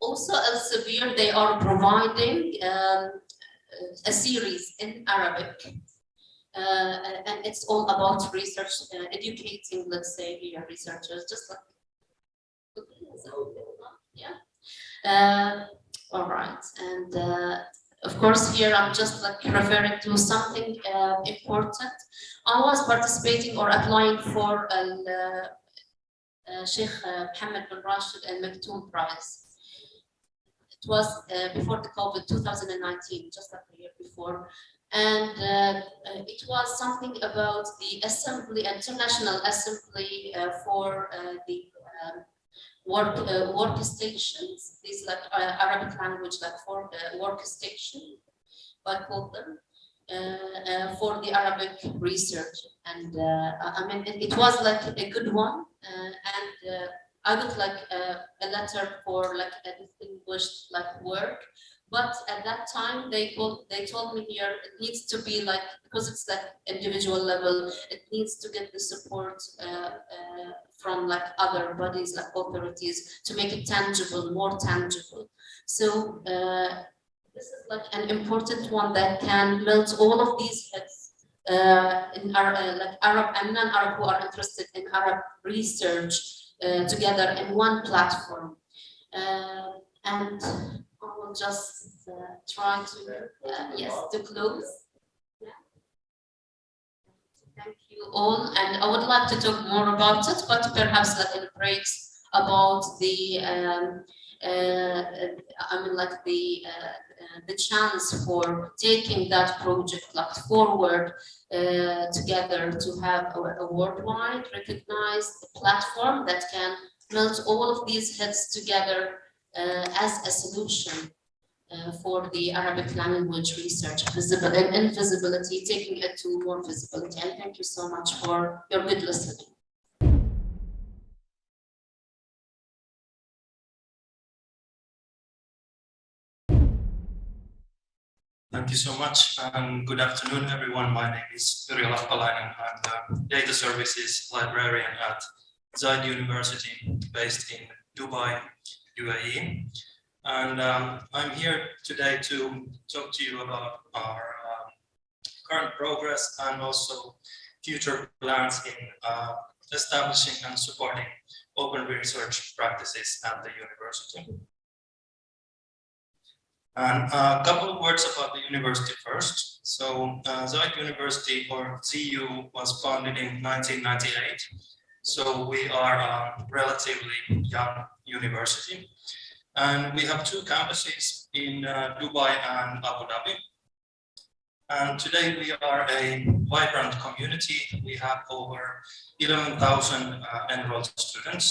Also, Elsevier, they are providing a series in Arabic. And it's all about research, educating, let's say, here researchers, just like, yeah. All right, and of course, here I'm just like referring to something important. I was participating or applying for Sheikh Mohammed bin Rashid Al Maktoum Prize. It was before the COVID, 2019, just like a year before. And it was something about the assembly, international assembly for the workstations, these like Arabic language, like for workstation, I call them, for the Arabic research. And I mean, it was like a good one. And I got like a letter for like a distinguished like work. But at that time, they told me here it needs to be like, because it's like individual level, it needs to get the support from like other bodies, like authorities, to make it tangible, more tangible. So this is like an important one that can melt all of these heads in like Arab and non-Arab who are interested in Arab research together in one platform. And I will just try to, yes, to close. Yeah. Thank you all. And I would like to talk more about it, but perhaps like in breaks about the, I mean, like the chance for taking that project like forward together to have a worldwide recognized platform that can melt all of these heads together as a solution for the Arabic language research visible and invisibility, taking it to more visibility. And thank you so much for your good listening. Thank you so much, and good afternoon, everyone. My name is Uriel Apalainen. I'm the Data Services Librarian at Zenodo University, based in Dubai, UAE. And I'm here today to talk to you about our current progress and also future plans in establishing and supporting open research practices at the university. And a couple of words about the university first. So Zenodo University, or ZU, was founded in 1998. So we are a relatively young university. And we have two campuses in Dubai and Abu Dhabi. And today we are a vibrant community. We have over 11,000 enrolled students,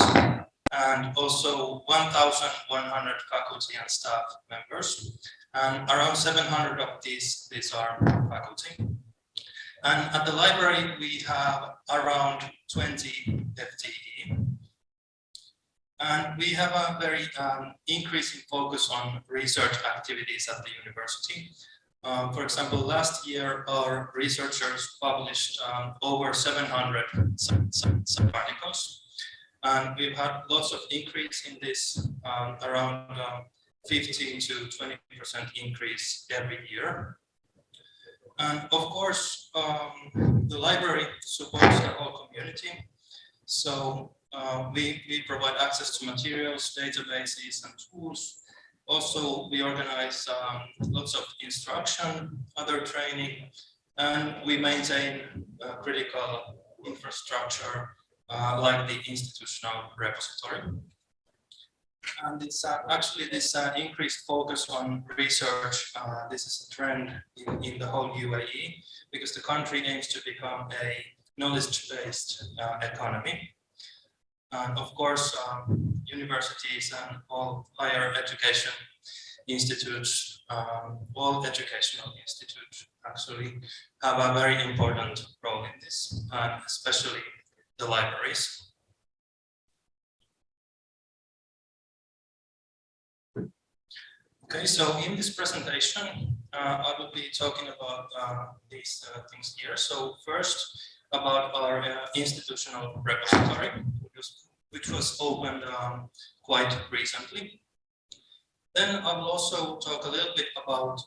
and also 1,100 faculty and staff members. And around 700 of these are faculty. And at the library, we have around 20 FTE. And we have a very increasing focus on research activities at the university. For example, last year, our researchers published over 700 articles. And we've had lots of increase in this, around 15 to 20% increase every year. And of course, the library supports the whole community. So we provide access to materials, databases, and tools. Also, we organize lots of instruction, other training, and we maintain critical infrastructure like the institutional repository. And it's actually this increased focus on research. This is a trend in the whole UAE because the country aims to become a knowledge-based economy. And of course, universities and all higher education institutes, all educational institutes actually have a very important role in this, and especially the libraries. Okay, so in this presentation, I will be talking about these things here. So first, about our institutional repository, which was opened quite recently. Then I will also talk a little bit about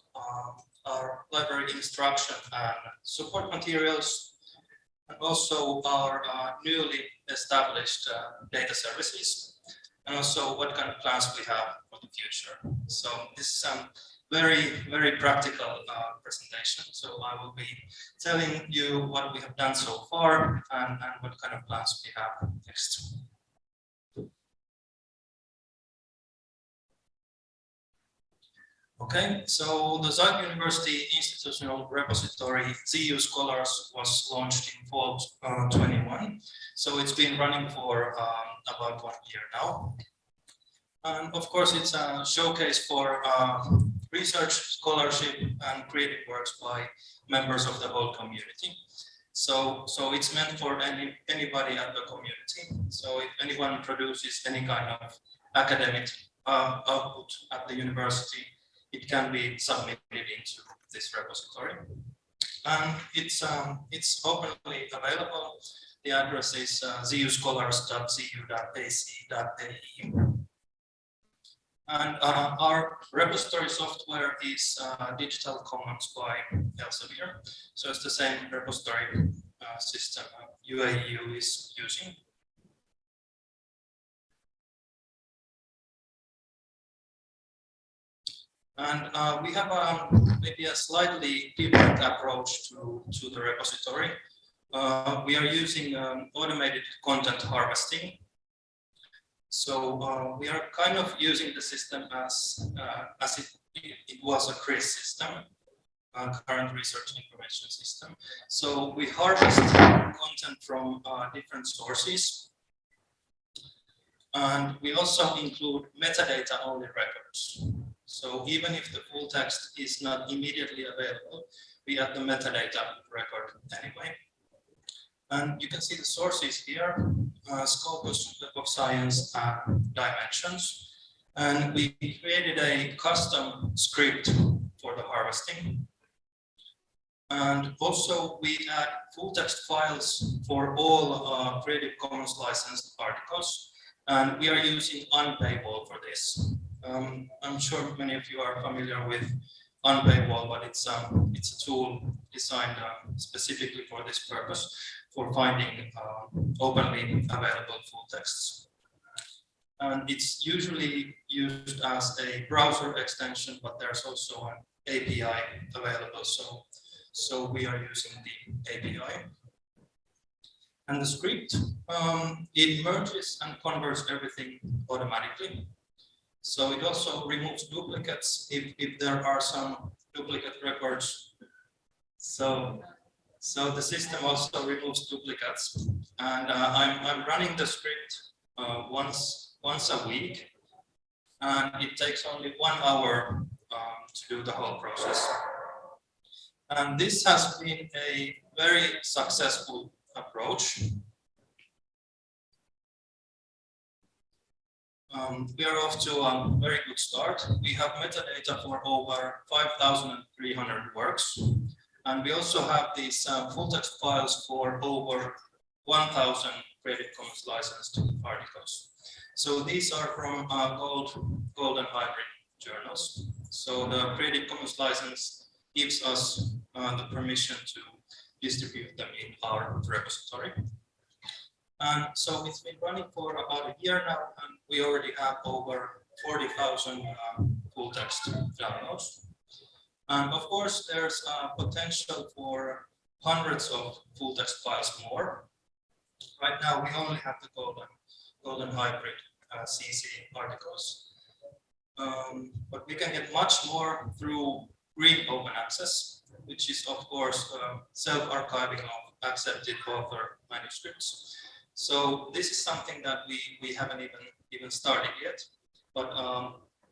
our library instruction and support materials, and also our newly established data services, and also what kind of plans we have for the future. So this is a very practical presentation. So I will be telling you what we have done so far and what kind of plans we have next. Okay, so the Zuid University Institutional Repository ZU Scholars was launched in fall 21. So it's been running for about 1 year now. And of course, it's a showcase for research, scholarship, and creative works by members of the whole community. So it's meant for anybody at the community. So if anyone produces any kind of academic output at the university, it can be submitted into this repository. And it's openly available. The address is zuscholars.zu.ac.ae. And our repository software is Digital Commons by Elsevier. So it's the same repository system UAEU is using. And we have maybe a slightly different approach to the repository. We are using automated content harvesting. So we are kind of using the system as it was a CRIS system, current research information system. So we harvest content from different sources. And we also include metadata-only records. So even if the full text is not immediately available, we add the metadata record anyway. And you can see the sources here, Scopus, Web of Science, and Dimensions. And we created a custom script for the harvesting. And also we add full text files for all Creative Commons licensed articles. And we are using Unpaywall for this. I'm sure many of you are familiar with Unpaywall, but it's a tool designed specifically for this purpose, for finding openly available full texts. And it's usually used as a browser extension, but there's also an API available. So we are using the API. And the script, it merges and converts everything automatically. So it also removes duplicates if there are some duplicate records. So the system also removes duplicates. And I'm running the script once a week. And it takes only 1 hour to do the whole process. And this has been a very successful approach. We are off to a very good start. We have metadata for over 5,300 works. And we also have these full text files for over 1,000 Creative Commons licensed articles. So these are from gold and hybrid journals. So the Creative Commons license gives us the permission to distribute them in our repository. And so it's been running for about a year now, and we already have over 40,000 full text downloads. And of course, there's potential for hundreds of full text files more. Right now, we only have the golden hybrid CC articles. But we can get much more through green open access, which is of course self-archiving of accepted author manuscripts. So this is something that we haven't even started yet, but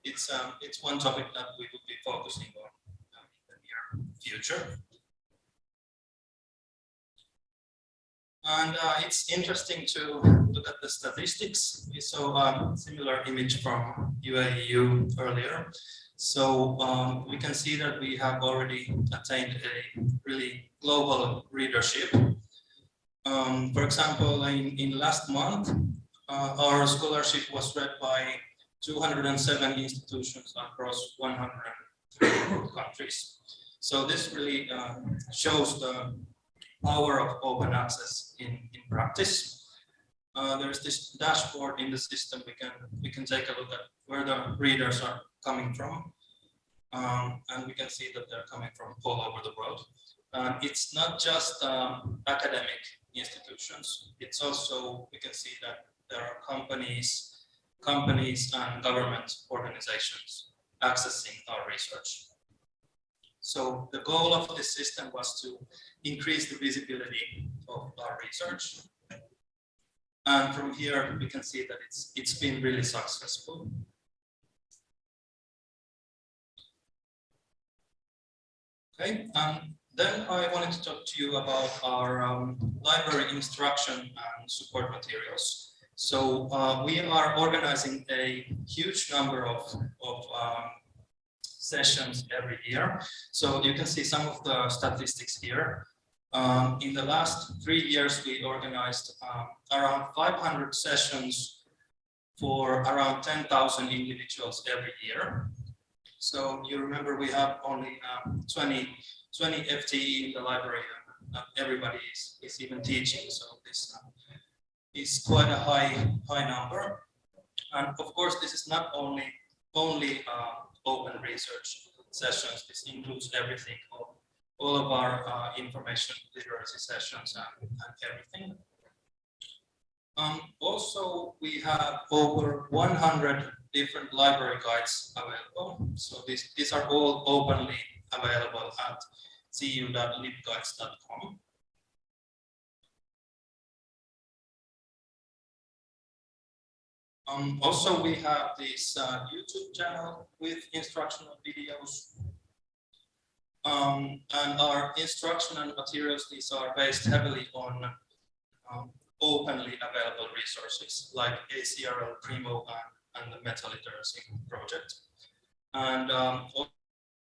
it's one topic that we will be focusing on in the near future. And it's interesting to look at the statistics. We saw a similar image from UAEU earlier. So we can see that we have already attained a really global readership. For example, in last month, our scholarship was read by 207 institutions across 103 countries. So this really shows the power of open access in practice. There's this dashboard in the system. We can take a look at where the readers are coming from, and we can see that they're coming from all over the world. It's not just academic institutions. It's also, we can see that there are companies and government organizations accessing our research. So the goal of this system was to increase the visibility of our research. And from here, we can see that it's been really successful. Okay, then I wanted to talk to you about our library instruction and support materials. So we are organizing a huge number of sessions every year. So you can see some of the statistics here. In the last 3 years, we organized around 500 sessions for around 10,000 individuals every year. So you remember we have only 20 FTE in the library. Not everybody is even teaching, so this is quite a high number. And of course, this is not only open research sessions. This includes everything, all of our information literacy sessions and everything. Also, we have over 100 different library guides available. So these are all openly available at cu.libguides.com. Also, we have this YouTube channel with instructional videos. And our instruction and materials, these are based heavily on openly available resources like ACRL Primo and the Meta Literacy Project. And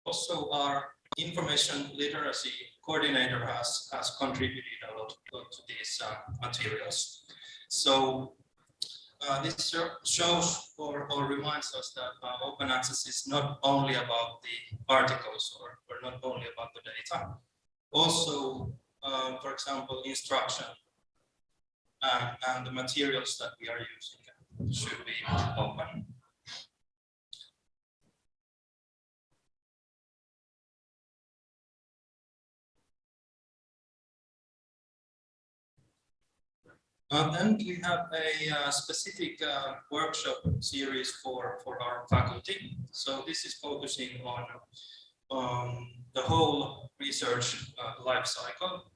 also our information literacy coordinator has contributed a lot to these materials. So this shows or reminds us that open access is not only about the articles or not only about the data. Also, for example, instruction and the materials that we are using should be open. Then we have a specific workshop series for our faculty. So this is focusing on the whole research life cycle.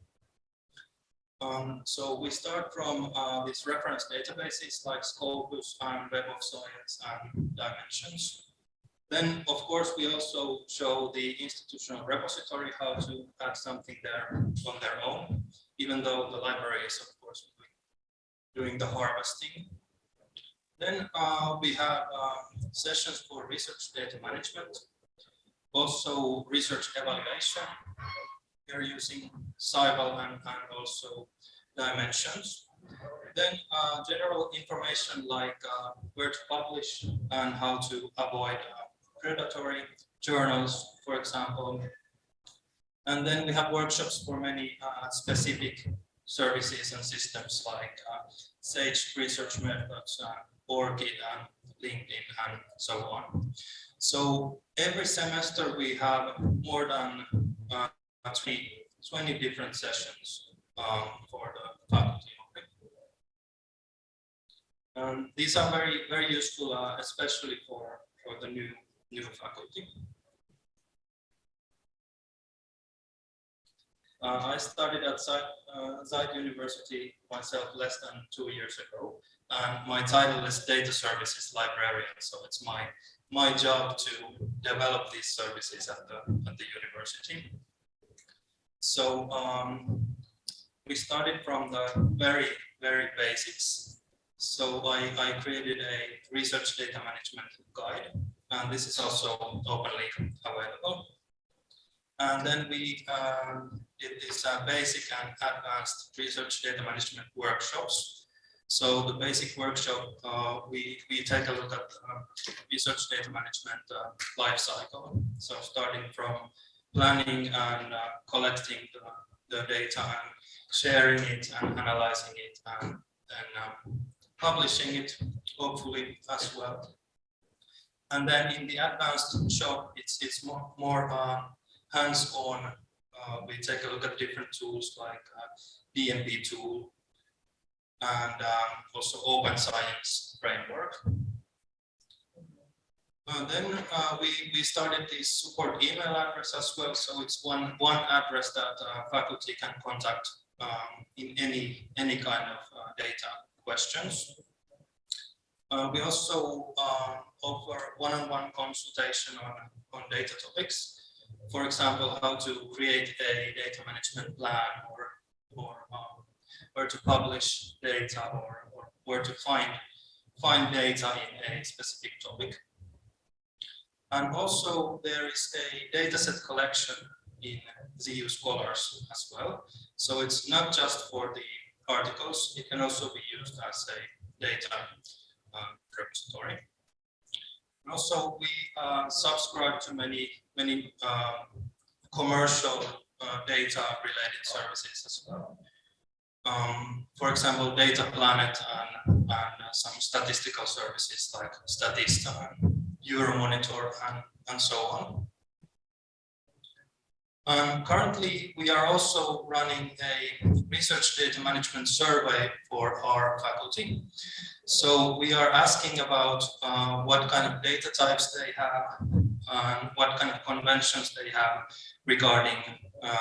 So we start from these reference databases like Scopus and Web of Science and Dimensions. Then, of course, we also show the institutional repository how to add something there on their own, even though the library is, of course, doing the harvesting. Then we have sessions for research data management, also research evaluation. We're using Scival and also Dimensions. Then general information like where to publish and how to avoid predatory journals, for example. And then we have workshops for many specific services and systems like Sage research methods, ORCID and LinkedIn and so on. So every semester we have more than 20 different sessions for the faculty. These are very useful, especially for the new faculty. I started at Zayed University myself less than 2 years ago, and my title is Data Services Librarian. So it's my job to develop these services at the university. So we started from the very basics. So I created a research data management guide, and this is also openly available. And then we did these basic and advanced research data management workshops. So the basic workshop, we take a look at research data management life cycle. So starting from planning and collecting the data and sharing it and analyzing it and then publishing it, hopefully as well. And then in the advanced shop, it's more hands-on. We take a look at different tools like DMP tool and also open science framework. Then we started this support email address as well. So it's one address that faculty can contact in any kind of data questions. We also offer one-on-one consultation on data topics. For example, how to create a data management plan, or where to publish data, or where to find data in a specific topic. And also there is a dataset collection in ZU Scholars as well. So it's not just for the articles, it can also be used as a data repository. And also we subscribe to many commercial data related services as well. For example, Data Planet and some statistical services like Statista and Euromonitor and so on. Currently, we are also running a research data management survey for our faculty. So we are asking about what kind of data types they have and what kind of conventions they have regarding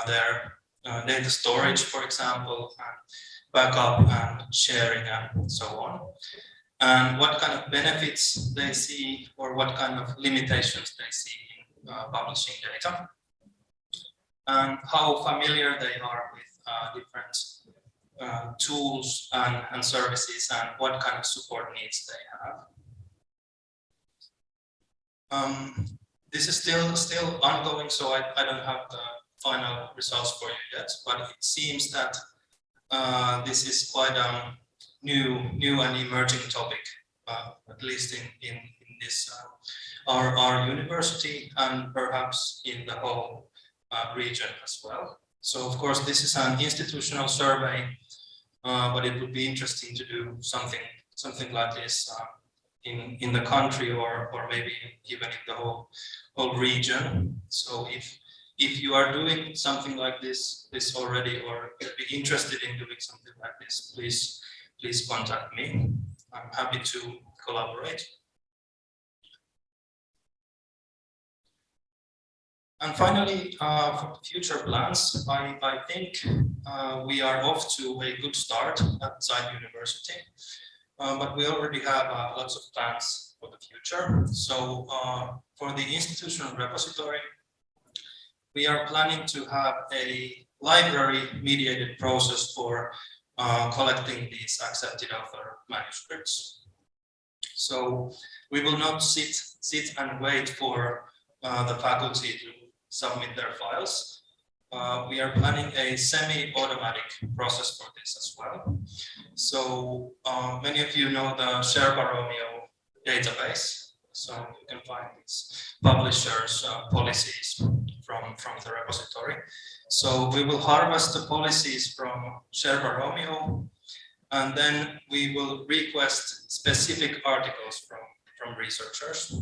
their data storage, for example, and backup and sharing and so on. And what kind of benefits they see or what kind of limitations they see in publishing data. And how familiar they are with different tools and services and what kind of support needs they have. This is still ongoing, so I don't have the final results for you yet, but it seems that this is quite a new and emerging topic, at least in this our university and perhaps in the whole region as well. So of course this is an institutional survey, but it would be interesting to do something like this in the country or maybe even in the whole region. So if you are doing something like this already, or be interested in doing something like this, please contact me. I'm happy to collaborate. And finally, for future plans, I think we are off to a good start at Zayed University, but we already have lots of plans for the future. So for the institutional repository, we are planning to have a library-mediated process for collecting these accepted author manuscripts. So we will not sit and wait for the faculty to submit their files. We are planning a semi-automatic process for this as well. So many of you know the Sherpa Romeo database. So you can find these publishers' policies from the repository. So we will harvest the policies from Sherpa Romeo, and then we will request specific articles from researchers.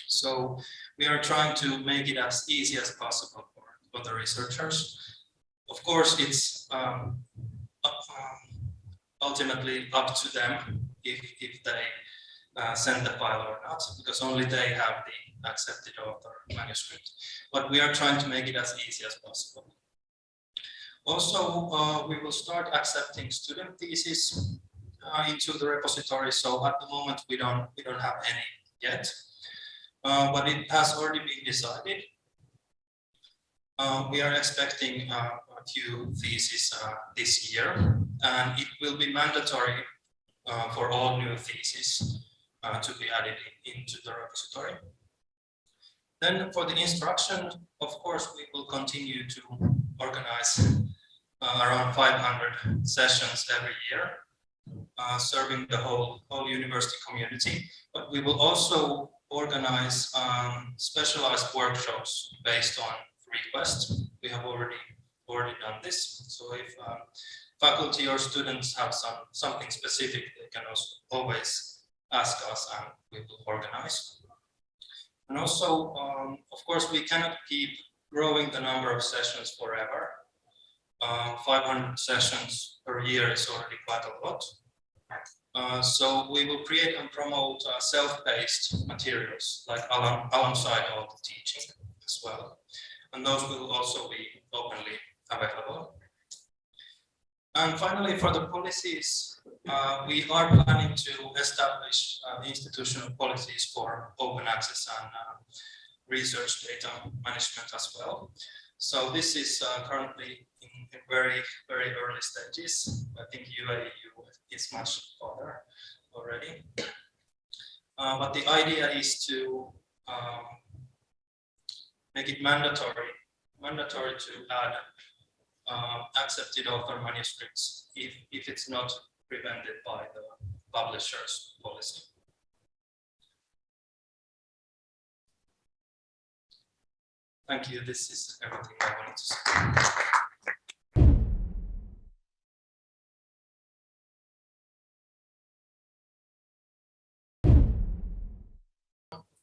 So we are trying to make it as easy as possible for the researchers. Of course, it's ultimately up to them if they send the file or not, because only they have the accepted author manuscript. But we are trying to make it as easy as possible. Also, we will start accepting student theses into the repository. So at the moment we don't have any yet, but it has already been decided. We are expecting a few theses this year, and it will be mandatory for all new theses to be added into the repository. Then for the instruction, of course, we will continue to organize around 500 sessions every year, serving the whole university community. But we will also organize specialized workshops based on request. We have already done this. So if faculty or students have something specific, they can also always ask us and we will organize. And also, of course, we cannot keep growing the number of sessions forever. 500 sessions per year is already quite a lot. So we will create and promote self-paced materials like alongside all the teaching as well. And those will also be openly available. And finally, for the policies, we are planning to establish institutional policies for open access and research data management as well. So this is currently in very, very early stages. I think UAEU is much further already. But the idea is to make it mandatory to add accepted author manuscripts if it's not prevented by the publisher's policy. Thank you. This is everything I wanted to say.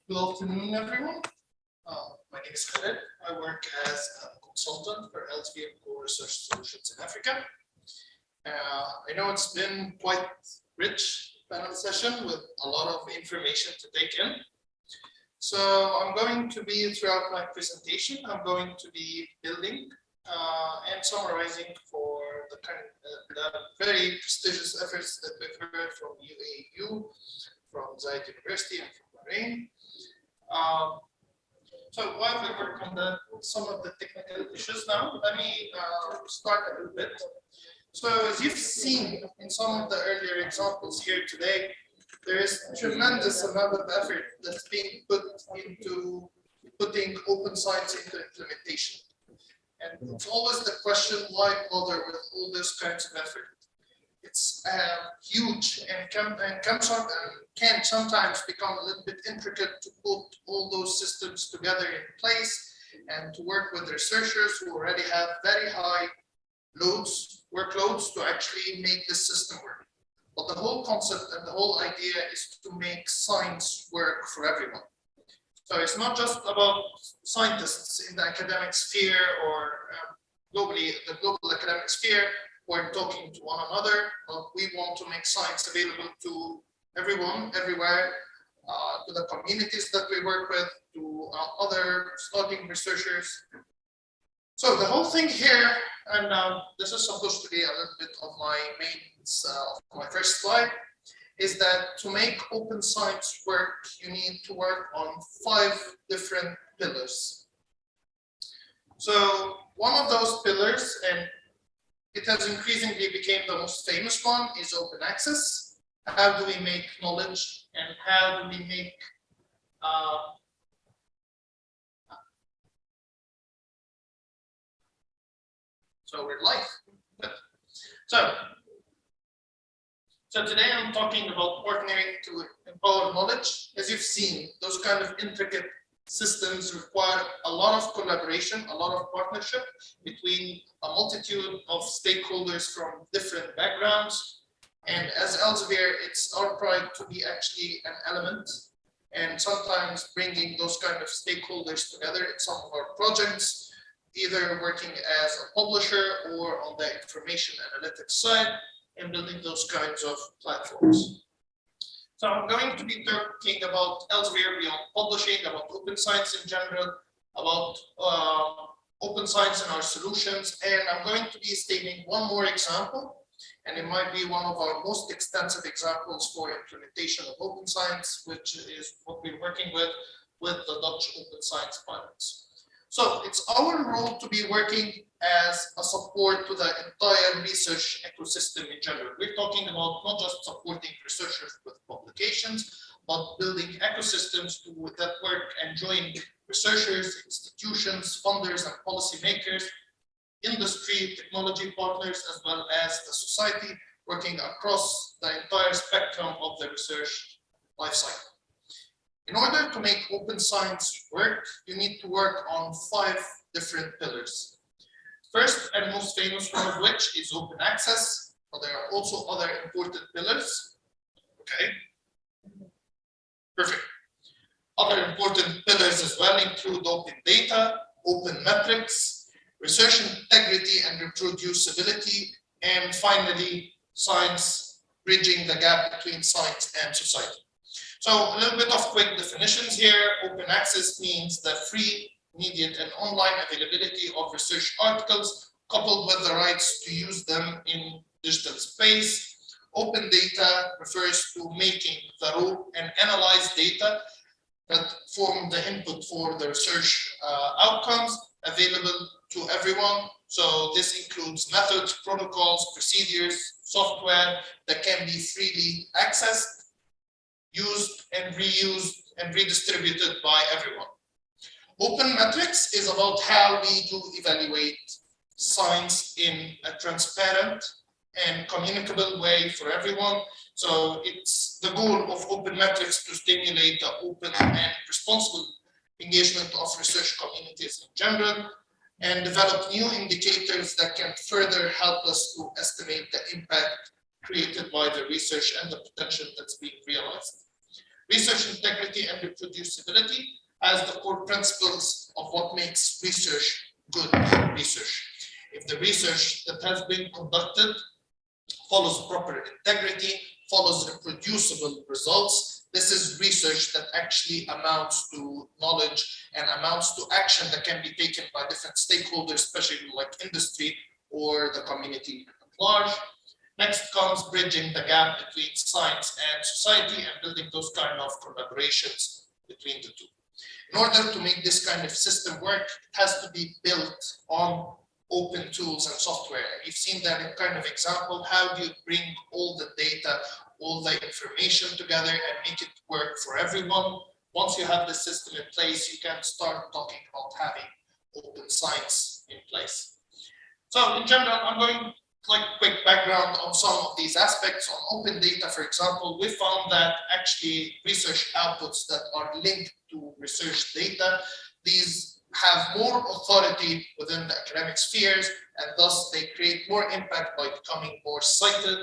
Good afternoon, everyone. My name is Khaled. I work as a consultant for Elsevier Core Research Solutions in Africa. I know it's been quite rich panel session with a lot of information to take in. So I'm going to be, throughout my presentation, I'm going to be building and summarizing for the very prestigious efforts that we've heard from UAEU, from Zayed University, and from Bahrain. So while we work on some of the technical issues now, let me start a little bit. So as you've seen in some of the earlier examples here today, there is a tremendous amount of effort that's being put into putting open science into implementation. And it's always the question, why bother with all those kinds of effort? It's huge and can sometimes become a little bit intricate to put all those systems together in place and to work with researchers who already have very high workloads to actually make the system work. But the whole concept and the whole idea is to make science work for everyone. So it's not just about scientists in the academic sphere or globally, the global academic sphere, we're talking to one another, but we want to make science available to everyone, everywhere, to the communities that we work with, to other starting researchers. So the whole thing here, and this is supposed to be a little bit of my my first slide, is that to make open science work, you need to work on 5 different pillars. So one of those pillars, and it has increasingly become the most famous one, is open access. How do we make knowledge, and how do we make so we're live. So today I'm talking about partnering to empower knowledge. As you've seen, those kind of intricate systems require a lot of collaboration, a lot of partnership between a multitude of stakeholders from different backgrounds. And as Elsevier, it's our pride to be actually an element, and sometimes bringing those kind of stakeholders together in some of our projects, either working as a publisher or on the information analytics side, and building those kinds of platforms. So I'm going to be talking about Elsevier beyond publishing, about open science in general, about open science and our solutions, and I'm going to be stating one more example, and it might be one of our most extensive examples for implementation of open science, which is what we're working with the Dutch open science pilots. So it's our role to be working as a support to the entire research ecosystem in general. We're talking about not just supporting researchers with publications, but building ecosystems that work and join researchers, institutions, funders, and policymakers, industry, technology partners, as well as the society, working across the entire spectrum of the research lifecycle. In order to make open science work, you need to work on 5 different pillars. First and most famous one of which is open access, but there are also other important pillars. Okay, perfect. Other important pillars as well include open data, open metrics, research integrity and reproducibility, and finally, science, bridging the gap between science and society. So a little bit of quick definitions here. Open access means the free, immediate, and online availability of research articles, coupled with the rights to use them in digital space. Open data refers to making the raw and analyzed data that form the input for the research outcomes available to everyone. So this includes methods, protocols, procedures, software that can be freely accessed, used and reused and redistributed by everyone. Open metrics is about how we do evaluate science in a transparent and communicable way for everyone. So it's the goal of open metrics to stimulate the open and responsible engagement of research communities in general, and develop new indicators that can further help us to estimate the impact created by the research and the potential that's being realized. Research integrity and reproducibility as the core principles of what makes research good research. If the research that has been conducted follows proper integrity, follows reproducible results, this is research that actually amounts to knowledge and amounts to action that can be taken by different stakeholders, especially like industry or the community at large. Next comes bridging the gap between science and society and building those kind of collaborations between the two. In order to make this kind of system work, it has to be built on open tools and software. You've seen that kind of example. How do you bring all the data, all the information together and make it work for everyone? Once you have the system in place, you can start talking about having open science in place. So in general, I'm going like quick background on some of these aspects. On open data, for example, we found that actually research outputs that are linked to research data, these have more authority within the academic spheres, and thus they create more impact by becoming more cited,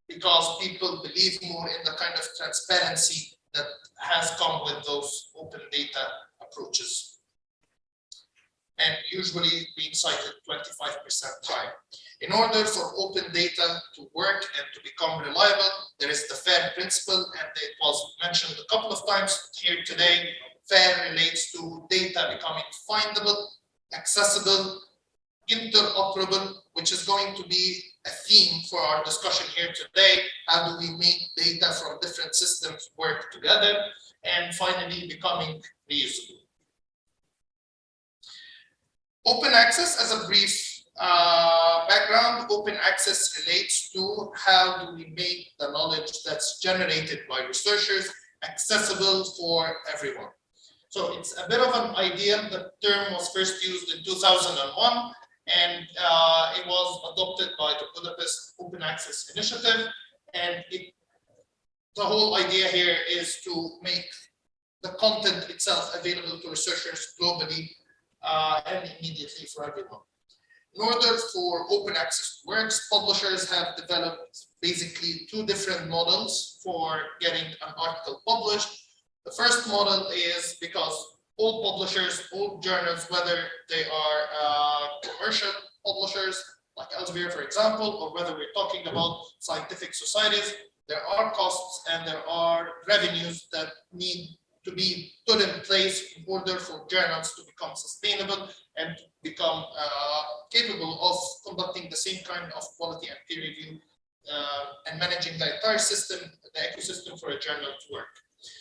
because people believe more in the kind of transparency that has come with those open data approaches. And usually being cited 25% time. In order for open data to work and to become reliable, there is the FAIR principle, and it was mentioned a couple of times here today. FAIR relates to data becoming findable, accessible, interoperable, which is going to be a theme for our discussion here today. How do we make data from different systems work together? And finally, becoming reusable. Open access, as a brief background, open access relates to how do we make the knowledge that's generated by researchers accessible for everyone. So it's a bit of an idea. The term was first used in 2001, and it was adopted by the Budapest Open Access Initiative. And the whole idea here is to make the content itself available to researchers globally and immediately for everyone. In order for open access to work, publishers have developed basically 2 different models for getting an article published. The first model is because all publishers, all journals, whether they are commercial publishers like Elsevier, for example, or whether we're talking about scientific societies, there are costs and there are revenues that need to be put in place in order for journals to become sustainable and to become capable of conducting the same kind of quality and peer review and managing the entire system, the ecosystem for a journal to work.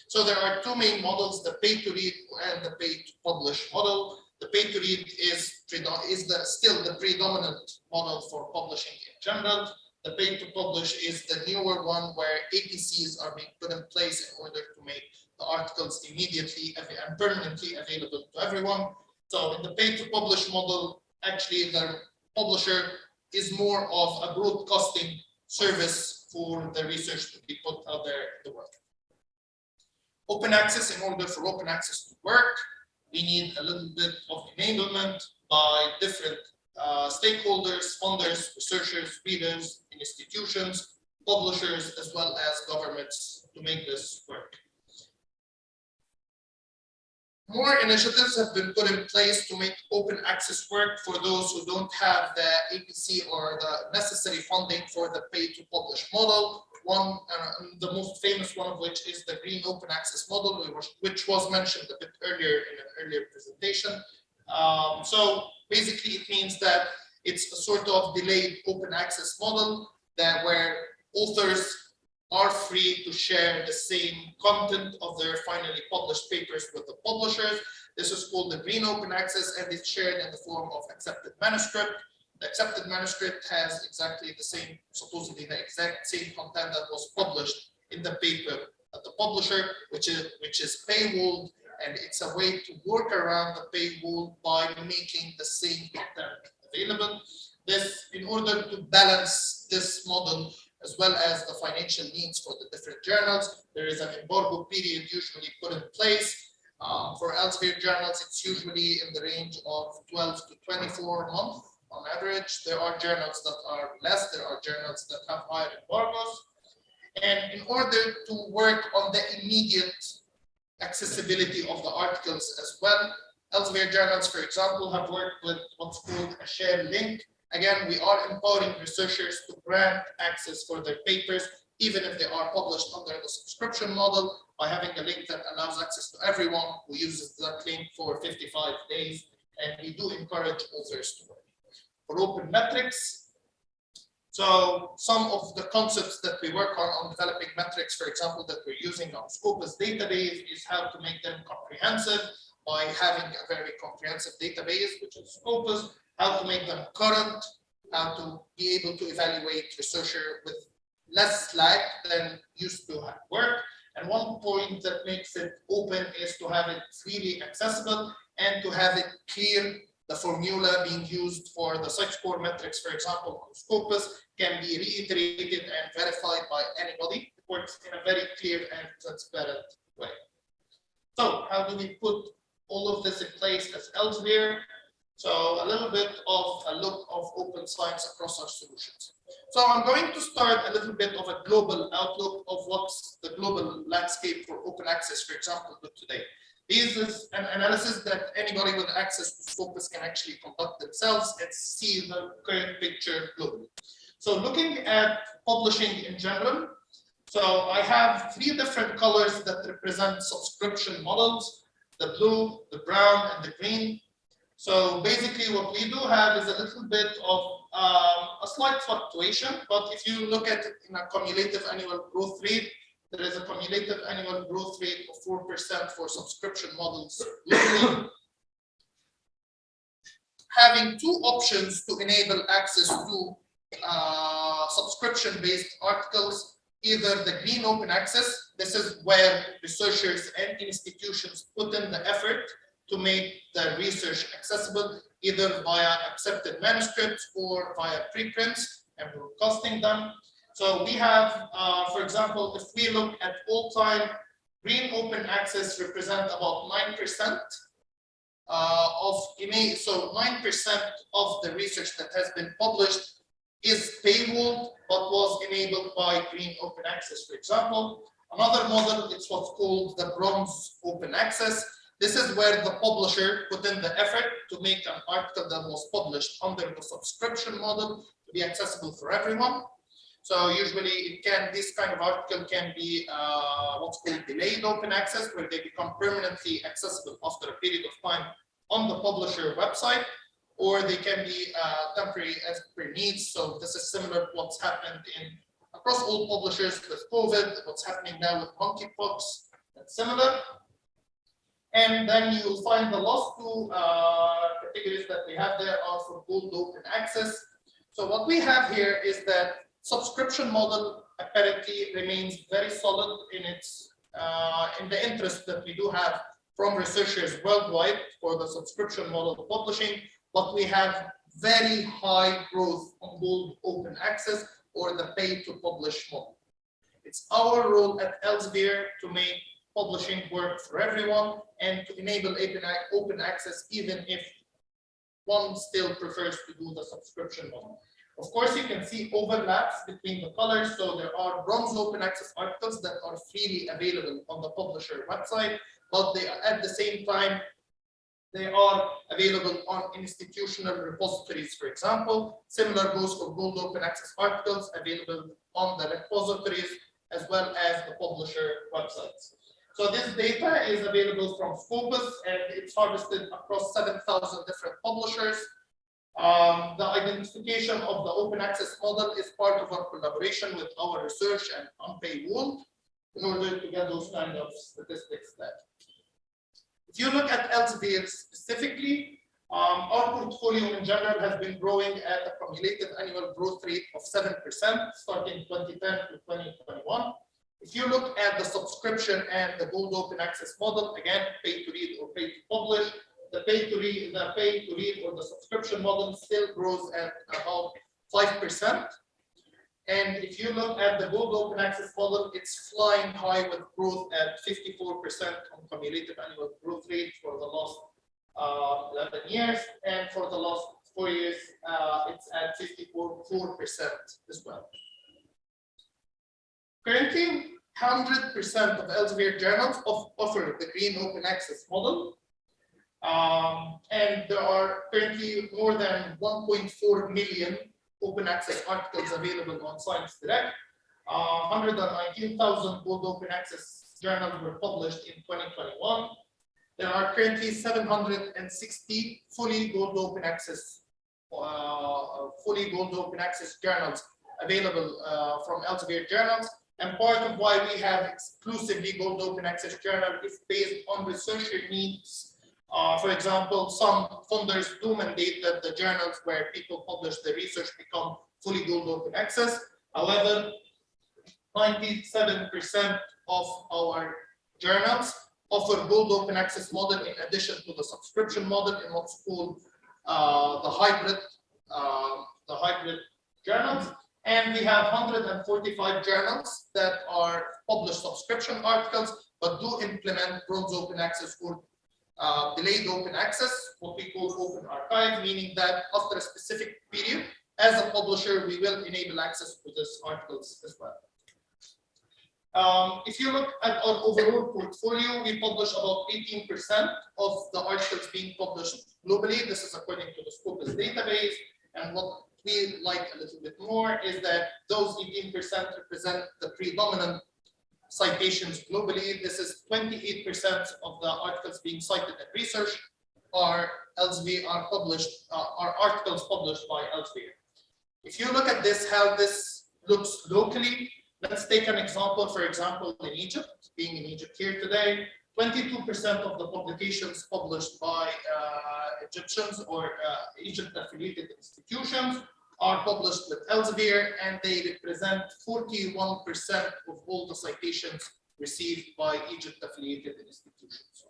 So there are two main models, the pay-to-read and the pay-to-publish model. The pay-to-read is still the predominant model for publishing in general. The pay-to-publish is the newer one where APCs are being put in place in order to make the articles immediately and permanently available to everyone. So in the pay-to-publish model, actually the publisher is more of a broadcasting service for the research to be put out there in the world. Open access, in order for open access to work, we need a little bit of enablement by different stakeholders, funders, researchers, readers, institutions, publishers, as well as governments to make this work. More initiatives have been put in place to make open access work for those who don't have the APC or the necessary funding for the pay-to-publish model. One, the most famous one of which is the Green Open Access model, which was mentioned a bit earlier in an earlier presentation. So basically it means that it's a sort of delayed open access model where authors are free to share the same content of their finally published papers with the publishers. This is called the Green Open Access, and it's shared in the form of accepted manuscript. The accepted manuscript has exactly the same, supposedly the exact same content that was published in the paper at the publisher, which is paywalled, and it's a way to work around the paywall by making the same content available. This, in order to balance this model as well as the financial needs for the different journals, there is an embargo period usually put in place. For Elsevier journals, it's usually in the range of 12 to 24 months on average. There are journals that are less, there are journals that have higher embargoes. And in order to work on the immediate accessibility of the articles as well, Elsevier journals, for example, have worked with what's called a share link. Again, we are empowering researchers to grant access for their papers, even if they are published under the subscription model, by having a link that allows access to everyone who uses that link for 55 days. And we do encourage authors to work. For open metrics, so some of the concepts that we work on developing metrics, for example, that we're using on Scopus database, is how to make them comprehensive by having a very comprehensive database, which is Scopus, how to make them current, how to be able to evaluate researcher with less lag than used to work. And one point that makes it open is to have it freely accessible and to have it clear. The formula being used for the such core metrics, for example, on Scopus, can be reiterated and verified by anybody. It works in a very clear and transparent way. So how do we put all of this in place as Elsevier? So a little bit of a look of open science across our solutions. So I'm going to start a little bit of a global outlook of what's the global landscape for open access, for example, today. This is an analysis that anybody with access to Scopus can actually conduct themselves and see the current picture globally. So looking at publishing in general, so I have three different colors that represent subscription models, the blue, the brown, and the green. So basically what we do have is a little bit of a slight fluctuation, but if you look at it in a cumulative annual growth rate, there is a cumulative annual growth rate of 4% for subscription models globally. Having two options to enable access to subscription-based articles, either the green open access, this is where researchers and institutions put in the effort to make the research accessible, either via accepted manuscripts or via preprints and broadcasting them. So we have, for example, if we look at all time, green open access represent about 9% so 9% of the research that has been published is paywalled, but was enabled by green open access, for example. Another model is what's called the bronze open access. This is where the publisher put in the effort to make an article that was published under the subscription model to be accessible for everyone. So usually this kind of article can be what's called delayed open access, where they become permanently accessible after a period of time on the publisher website, or they can be temporary as per needs. So this is similar to what's happened across all publishers with COVID, what's happening now with monkeypox, that's similar. And then you'll find the last two categories that we have there are for gold open access. So what we have here is that subscription model apparently remains very solid in its in the interest that we do have from researchers worldwide for the subscription model publishing, but we have very high growth on gold open access or the pay to publish model. It's our role at Elsevier to make publishing work for everyone and to enable open access, even if one still prefers to do the subscription model. Of course, you can see overlaps between the colors. So there are bronze open access articles that are freely available on the publisher website, but they are at the same time, they are available on institutional repositories, for example. Similar goes for gold open access articles available on the repositories as well as the publisher websites. So this data is available from Scopus and it's harvested across 7,000 different publishers. The identification of the open access model is part of our collaboration with our research and Unpaywall in order to get those kind of statistics there. If you look at Elsevier specifically, our portfolio in general has been growing at a cumulative annual growth rate of 7% starting 2010 to 2021. If you look at the subscription and the gold open access model, again, pay to read or pay to publish, the pay to read or the subscription model still grows at about 5%. And if you look at the gold open access model, it's flying high with growth at 54% on cumulative annual growth rate for the last 11 years. And for the last 4 years, it's at 54% as well. Currently, 100% of Elsevier journals offer the green open access model. And there are currently more than 1.4 million open access articles available on Science Direct. 119,000 gold open access journals were published in 2021. There are currently 760 fully gold open access journals available from Elsevier journals. And part of why we have exclusively gold open access journal is based on researcher needs. For example, some funders do mandate that the journals where people publish the research become fully gold open access. However, 97% of our journals offer gold open access model in addition to the subscription model in what's called the hybrid journals. And we have 145 journals that are published subscription articles, but do implement bronze open access or delayed open access, what we call open archive, meaning that after a specific period, as a publisher, we will enable access to these articles as well. If you look at our overall portfolio, we publish about 18% of the articles being published globally. This is according to the Scopus database. And what we like a little bit more is that those 18% represent the predominant citations globally. This is 28% of the articles being cited in research are articles published by Elsevier. If you look at this, how this looks locally, let's take an example, for example, in Egypt, being in Egypt here today, 22% of the publications published by Egyptians or Egypt-affiliated institutions are published with Elsevier, and they represent 41% of all the citations received by Egypt-affiliated institutions.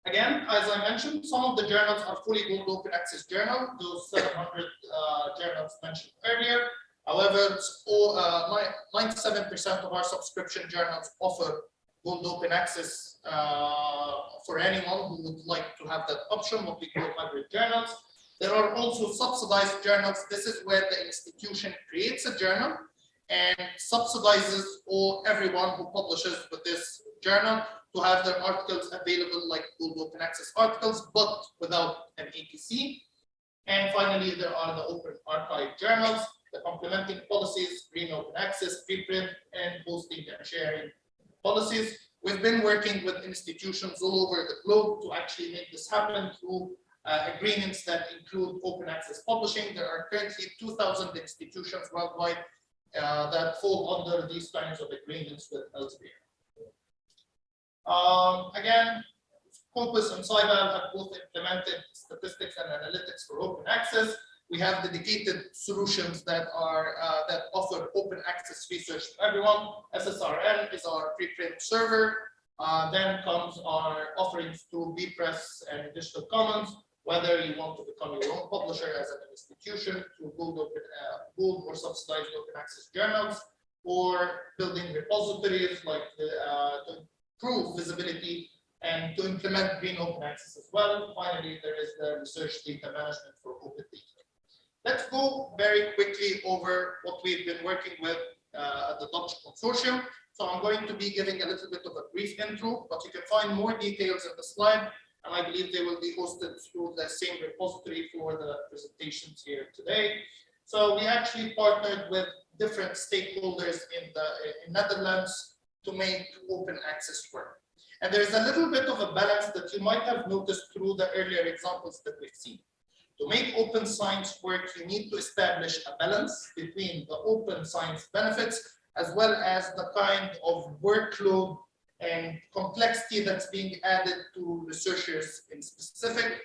Again, as I mentioned, some of the journals are fully gold open access journals, those 700 journals mentioned earlier. However, 97% of our subscription journals offer gold open access for anyone who would like to have that option, what we call hybrid journals. There are also subsidized journals. This is where the institution creates a journal and subsidizes everyone who publishes with this journal to have their articles available like gold open access articles, but without an APC. And finally, there are the open archive journals the complementing policies, green open access, preprint, and hosting and sharing policies. We've been working with institutions all over the globe to actually make this happen through agreements that include open access publishing. There are currently 2,000 institutions worldwide that fall under these kinds of agreements with Elsevier. Again, Scopus and Cybal have both implemented statistics and analytics for open access. We have dedicated solutions that are that offer open access research to everyone. SSRN is our preprint server. Then comes our offerings through bpress and digital commons. Whether you want to become your own publisher as an institution through Gold or subsidized open access journals, or building repositories like to improve visibility and to implement green open access as well. Finally, there is the research data management for open data. Let's go very quickly over what we've been working with at the Dutch consortium. So I'm going to be giving a little bit of a brief intro, but you can find more details in the slide, and I believe they will be hosted through the same repository for the presentations here today. So we actually partnered with different stakeholders in Netherlands to make open access work. And there's a little bit of a balance that you might have noticed through the earlier examples that we've seen. To make open science work, you need to establish a balance between the open science benefits as well as the kind of workload and complexity that's being added to researchers in specific.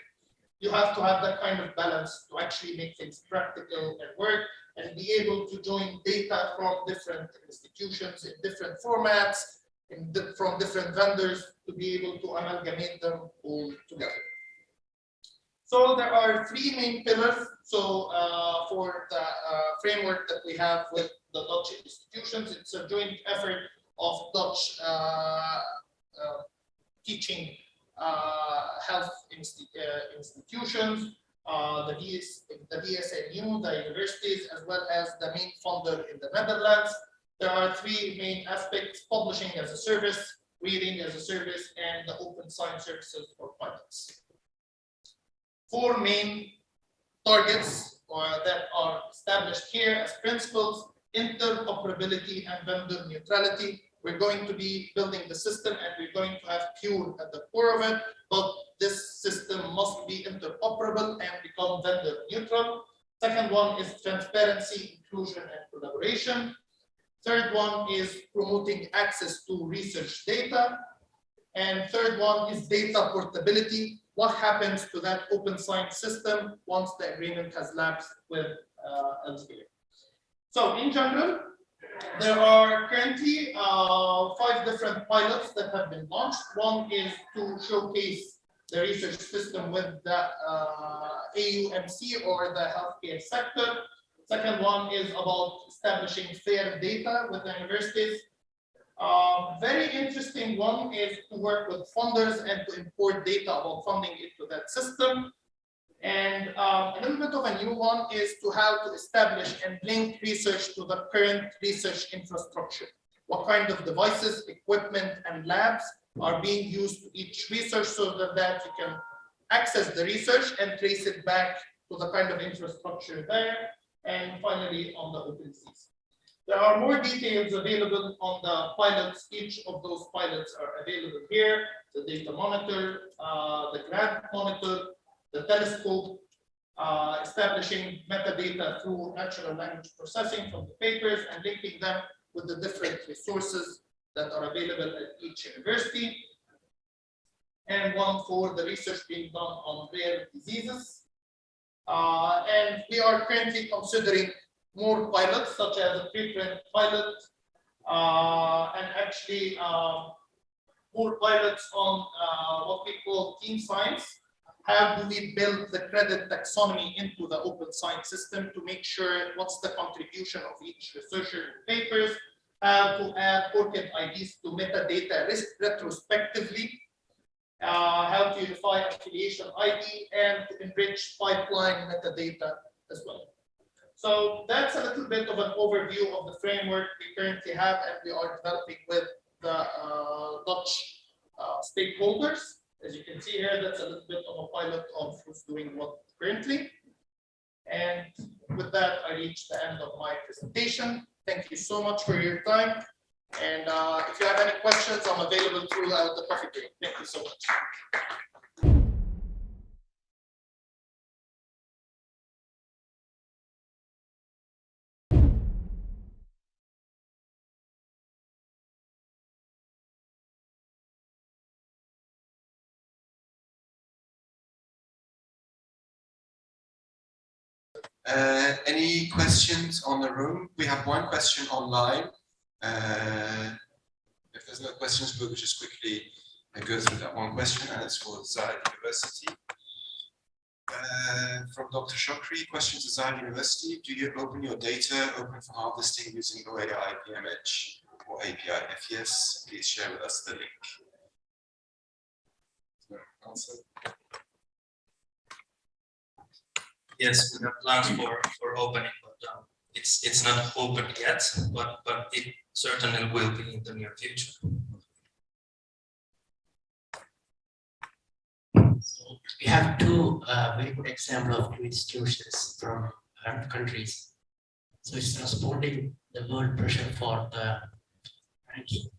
You have to have that kind of balance to actually make things practical and work and be able to join data from different institutions in different formats, from different vendors to be able to amalgamate them all together. So there are three main pillars. So for the framework that we have with the Dutch institutions, it's a joint effort of Dutch teaching health institutions, the VSNU, the universities, as well as the main funder in the Netherlands. There are three main aspects: publishing as a service, reading as a service, and the open science services for pilots. Four main targets that are established here as principles: interoperability and vendor neutrality. We're going to be building the system and we're going to have Pure at the core of it, but this system must be interoperable and become vendor neutral. Second one is transparency, inclusion, and collaboration. Third one is promoting access to research data. And third one is data portability. What happens to that open science system once the agreement has lapsed with Elsevier? So in general, there are currently 5 different pilots that have been launched. One is to showcase the research system with the AUMC or the healthcare sector. Second one is about establishing fair data with the universities. Very interesting one is to work with funders and to import data about funding into that system. And a little bit of a new one is to how to establish and link research to the current research infrastructure. What kind of devices, equipment, and labs are being used to each research so that you can access the research and trace it back to the kind of infrastructure there. And finally, on the OpenSeas. There are more details available on the pilots. Each of those pilots are available here: the data monitor, the grant monitor, the telescope, establishing metadata through natural language processing from the papers and linking them with the different resources that are available at each university, and one for the research being done on rare diseases. And we are currently considering more pilots, such as a preprint pilot, and actually more pilots on what we call team science. How do we build the credit taxonomy into the open science system to make sure what's the contribution of each researcher in papers, how to add ORCID IDs to metadata retrospectively, how to unify affiliation ID, and to enrich pipeline metadata as well. So that's a little bit of an overview of the framework we currently have and we are developing with the Dutch stakeholders. As you can see here, that's a little bit of a pilot of who's doing what currently. And with that, I reach the end of my presentation. Thank you so much for your time. And if you have any questions, I'm available throughout the coffee break. Thank you so much. Any questions on the room? We have one question online. If there's no questions, we'll just quickly go through that one question, and it's for Zayed University. From Dr. Shokri, question to Zayed University. Do you open your data open for harvesting using OAI PMH or API? If yes, please share with us the link. Answer. Yes, we have plans for opening, but it's not open yet, but it certainly will be in the near future. So we have two very good examples of two institutions from Arab countries. So it's responding the world pressure for the ranking.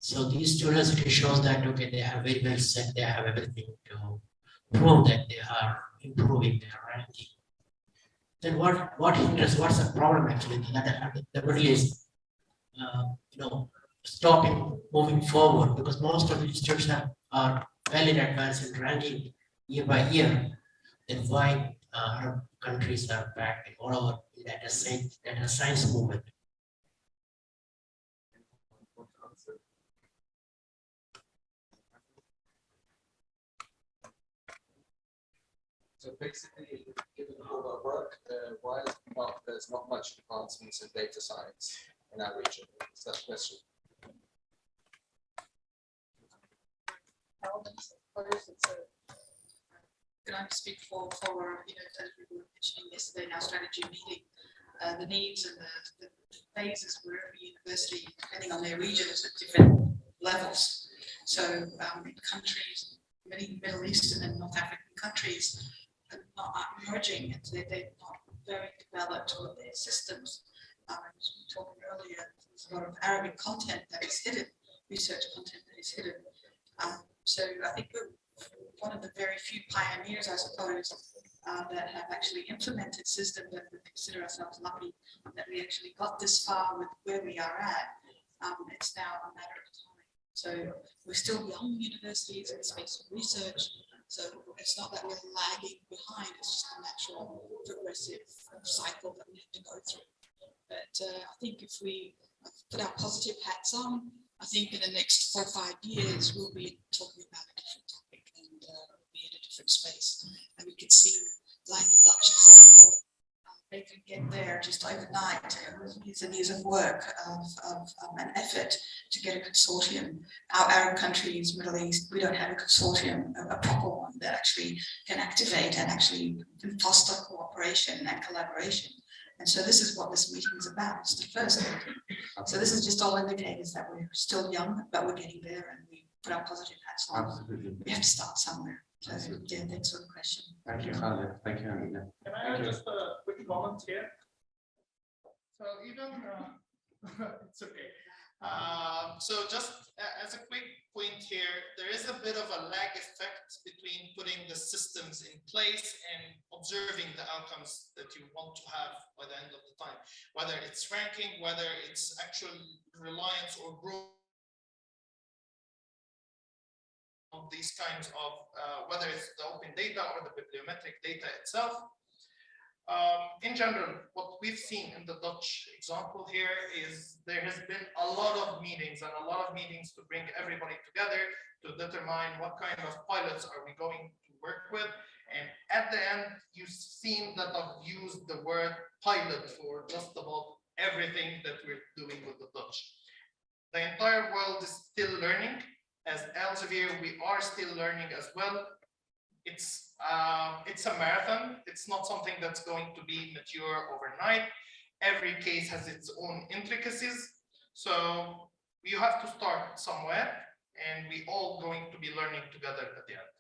So these university shows that okay, they are very well set, they have everything to prove that they are improving their ranking. Then what hinders? What's the problem actually? That the Middle East, stopping moving forward, because most of the institutions are well in advance in ranking year by year. Then why Arab countries are back all over in data science movement? So basically, given all our work, why there's not much advancements in data science in our region? Is that the question? Can I speak for as we were mentioning yesterday in our strategy meeting, the needs and the phases where every university, depending on their regions, at different levels. So countries, many Middle Eastern and North African countries are not emerging, and they're not very developed with their systems. As we were talking earlier, there's a lot of Arabic content that is hidden, research content that is hidden. So I think we're one of the very few pioneers, I suppose, that have actually implemented systems that we consider ourselves lucky that we actually got this far with where we are at. It's now a matter of time. So we're still young universities in the space of research. So it's not that we're lagging behind, it's just a natural progressive cycle that we have to go through. But I think if we put our positive hats on, I think in the next 4 or 5 years, we'll be talking about a different topic and we'll be in a different space. And we could see, like the Dutch example, they could get there just overnight with years and years of work, of an effort to get a consortium. Our Arab countries, Middle East, we don't have a consortium, a proper one that actually can activate and actually foster cooperation and collaboration. And so this is what this meeting is about. It's the first meeting. So this is just all indicators that we're still young, but we're getting there, and we put our positive hats on. Absolutely. We have to start somewhere. So yeah, thanks for the question. Thank you, Khalid. Thank you, Amina. Can I add just a quick comment here? So even, it's okay. So just as a quick point here, there is a bit of a lag effect between putting the systems in place and observing the outcomes that you want to have by the end of the time, whether it's ranking, whether it's actual reliance or growth of these kinds of, whether it's the open data or the bibliometric data itself. In general, what we've seen in the Dutch example here is there has been a lot of meetings to bring everybody together to determine what kind of pilots are we going to work with. And at the end, you've seen that I've used the word pilot for just about everything that we're doing with the Dutch. The entire world is still learning. As Elsevier, we are still learning as well. It's a marathon. It's not something that's going to be mature overnight. Every case has its own intricacies. So you have to start somewhere, and we all going to be learning together at the end.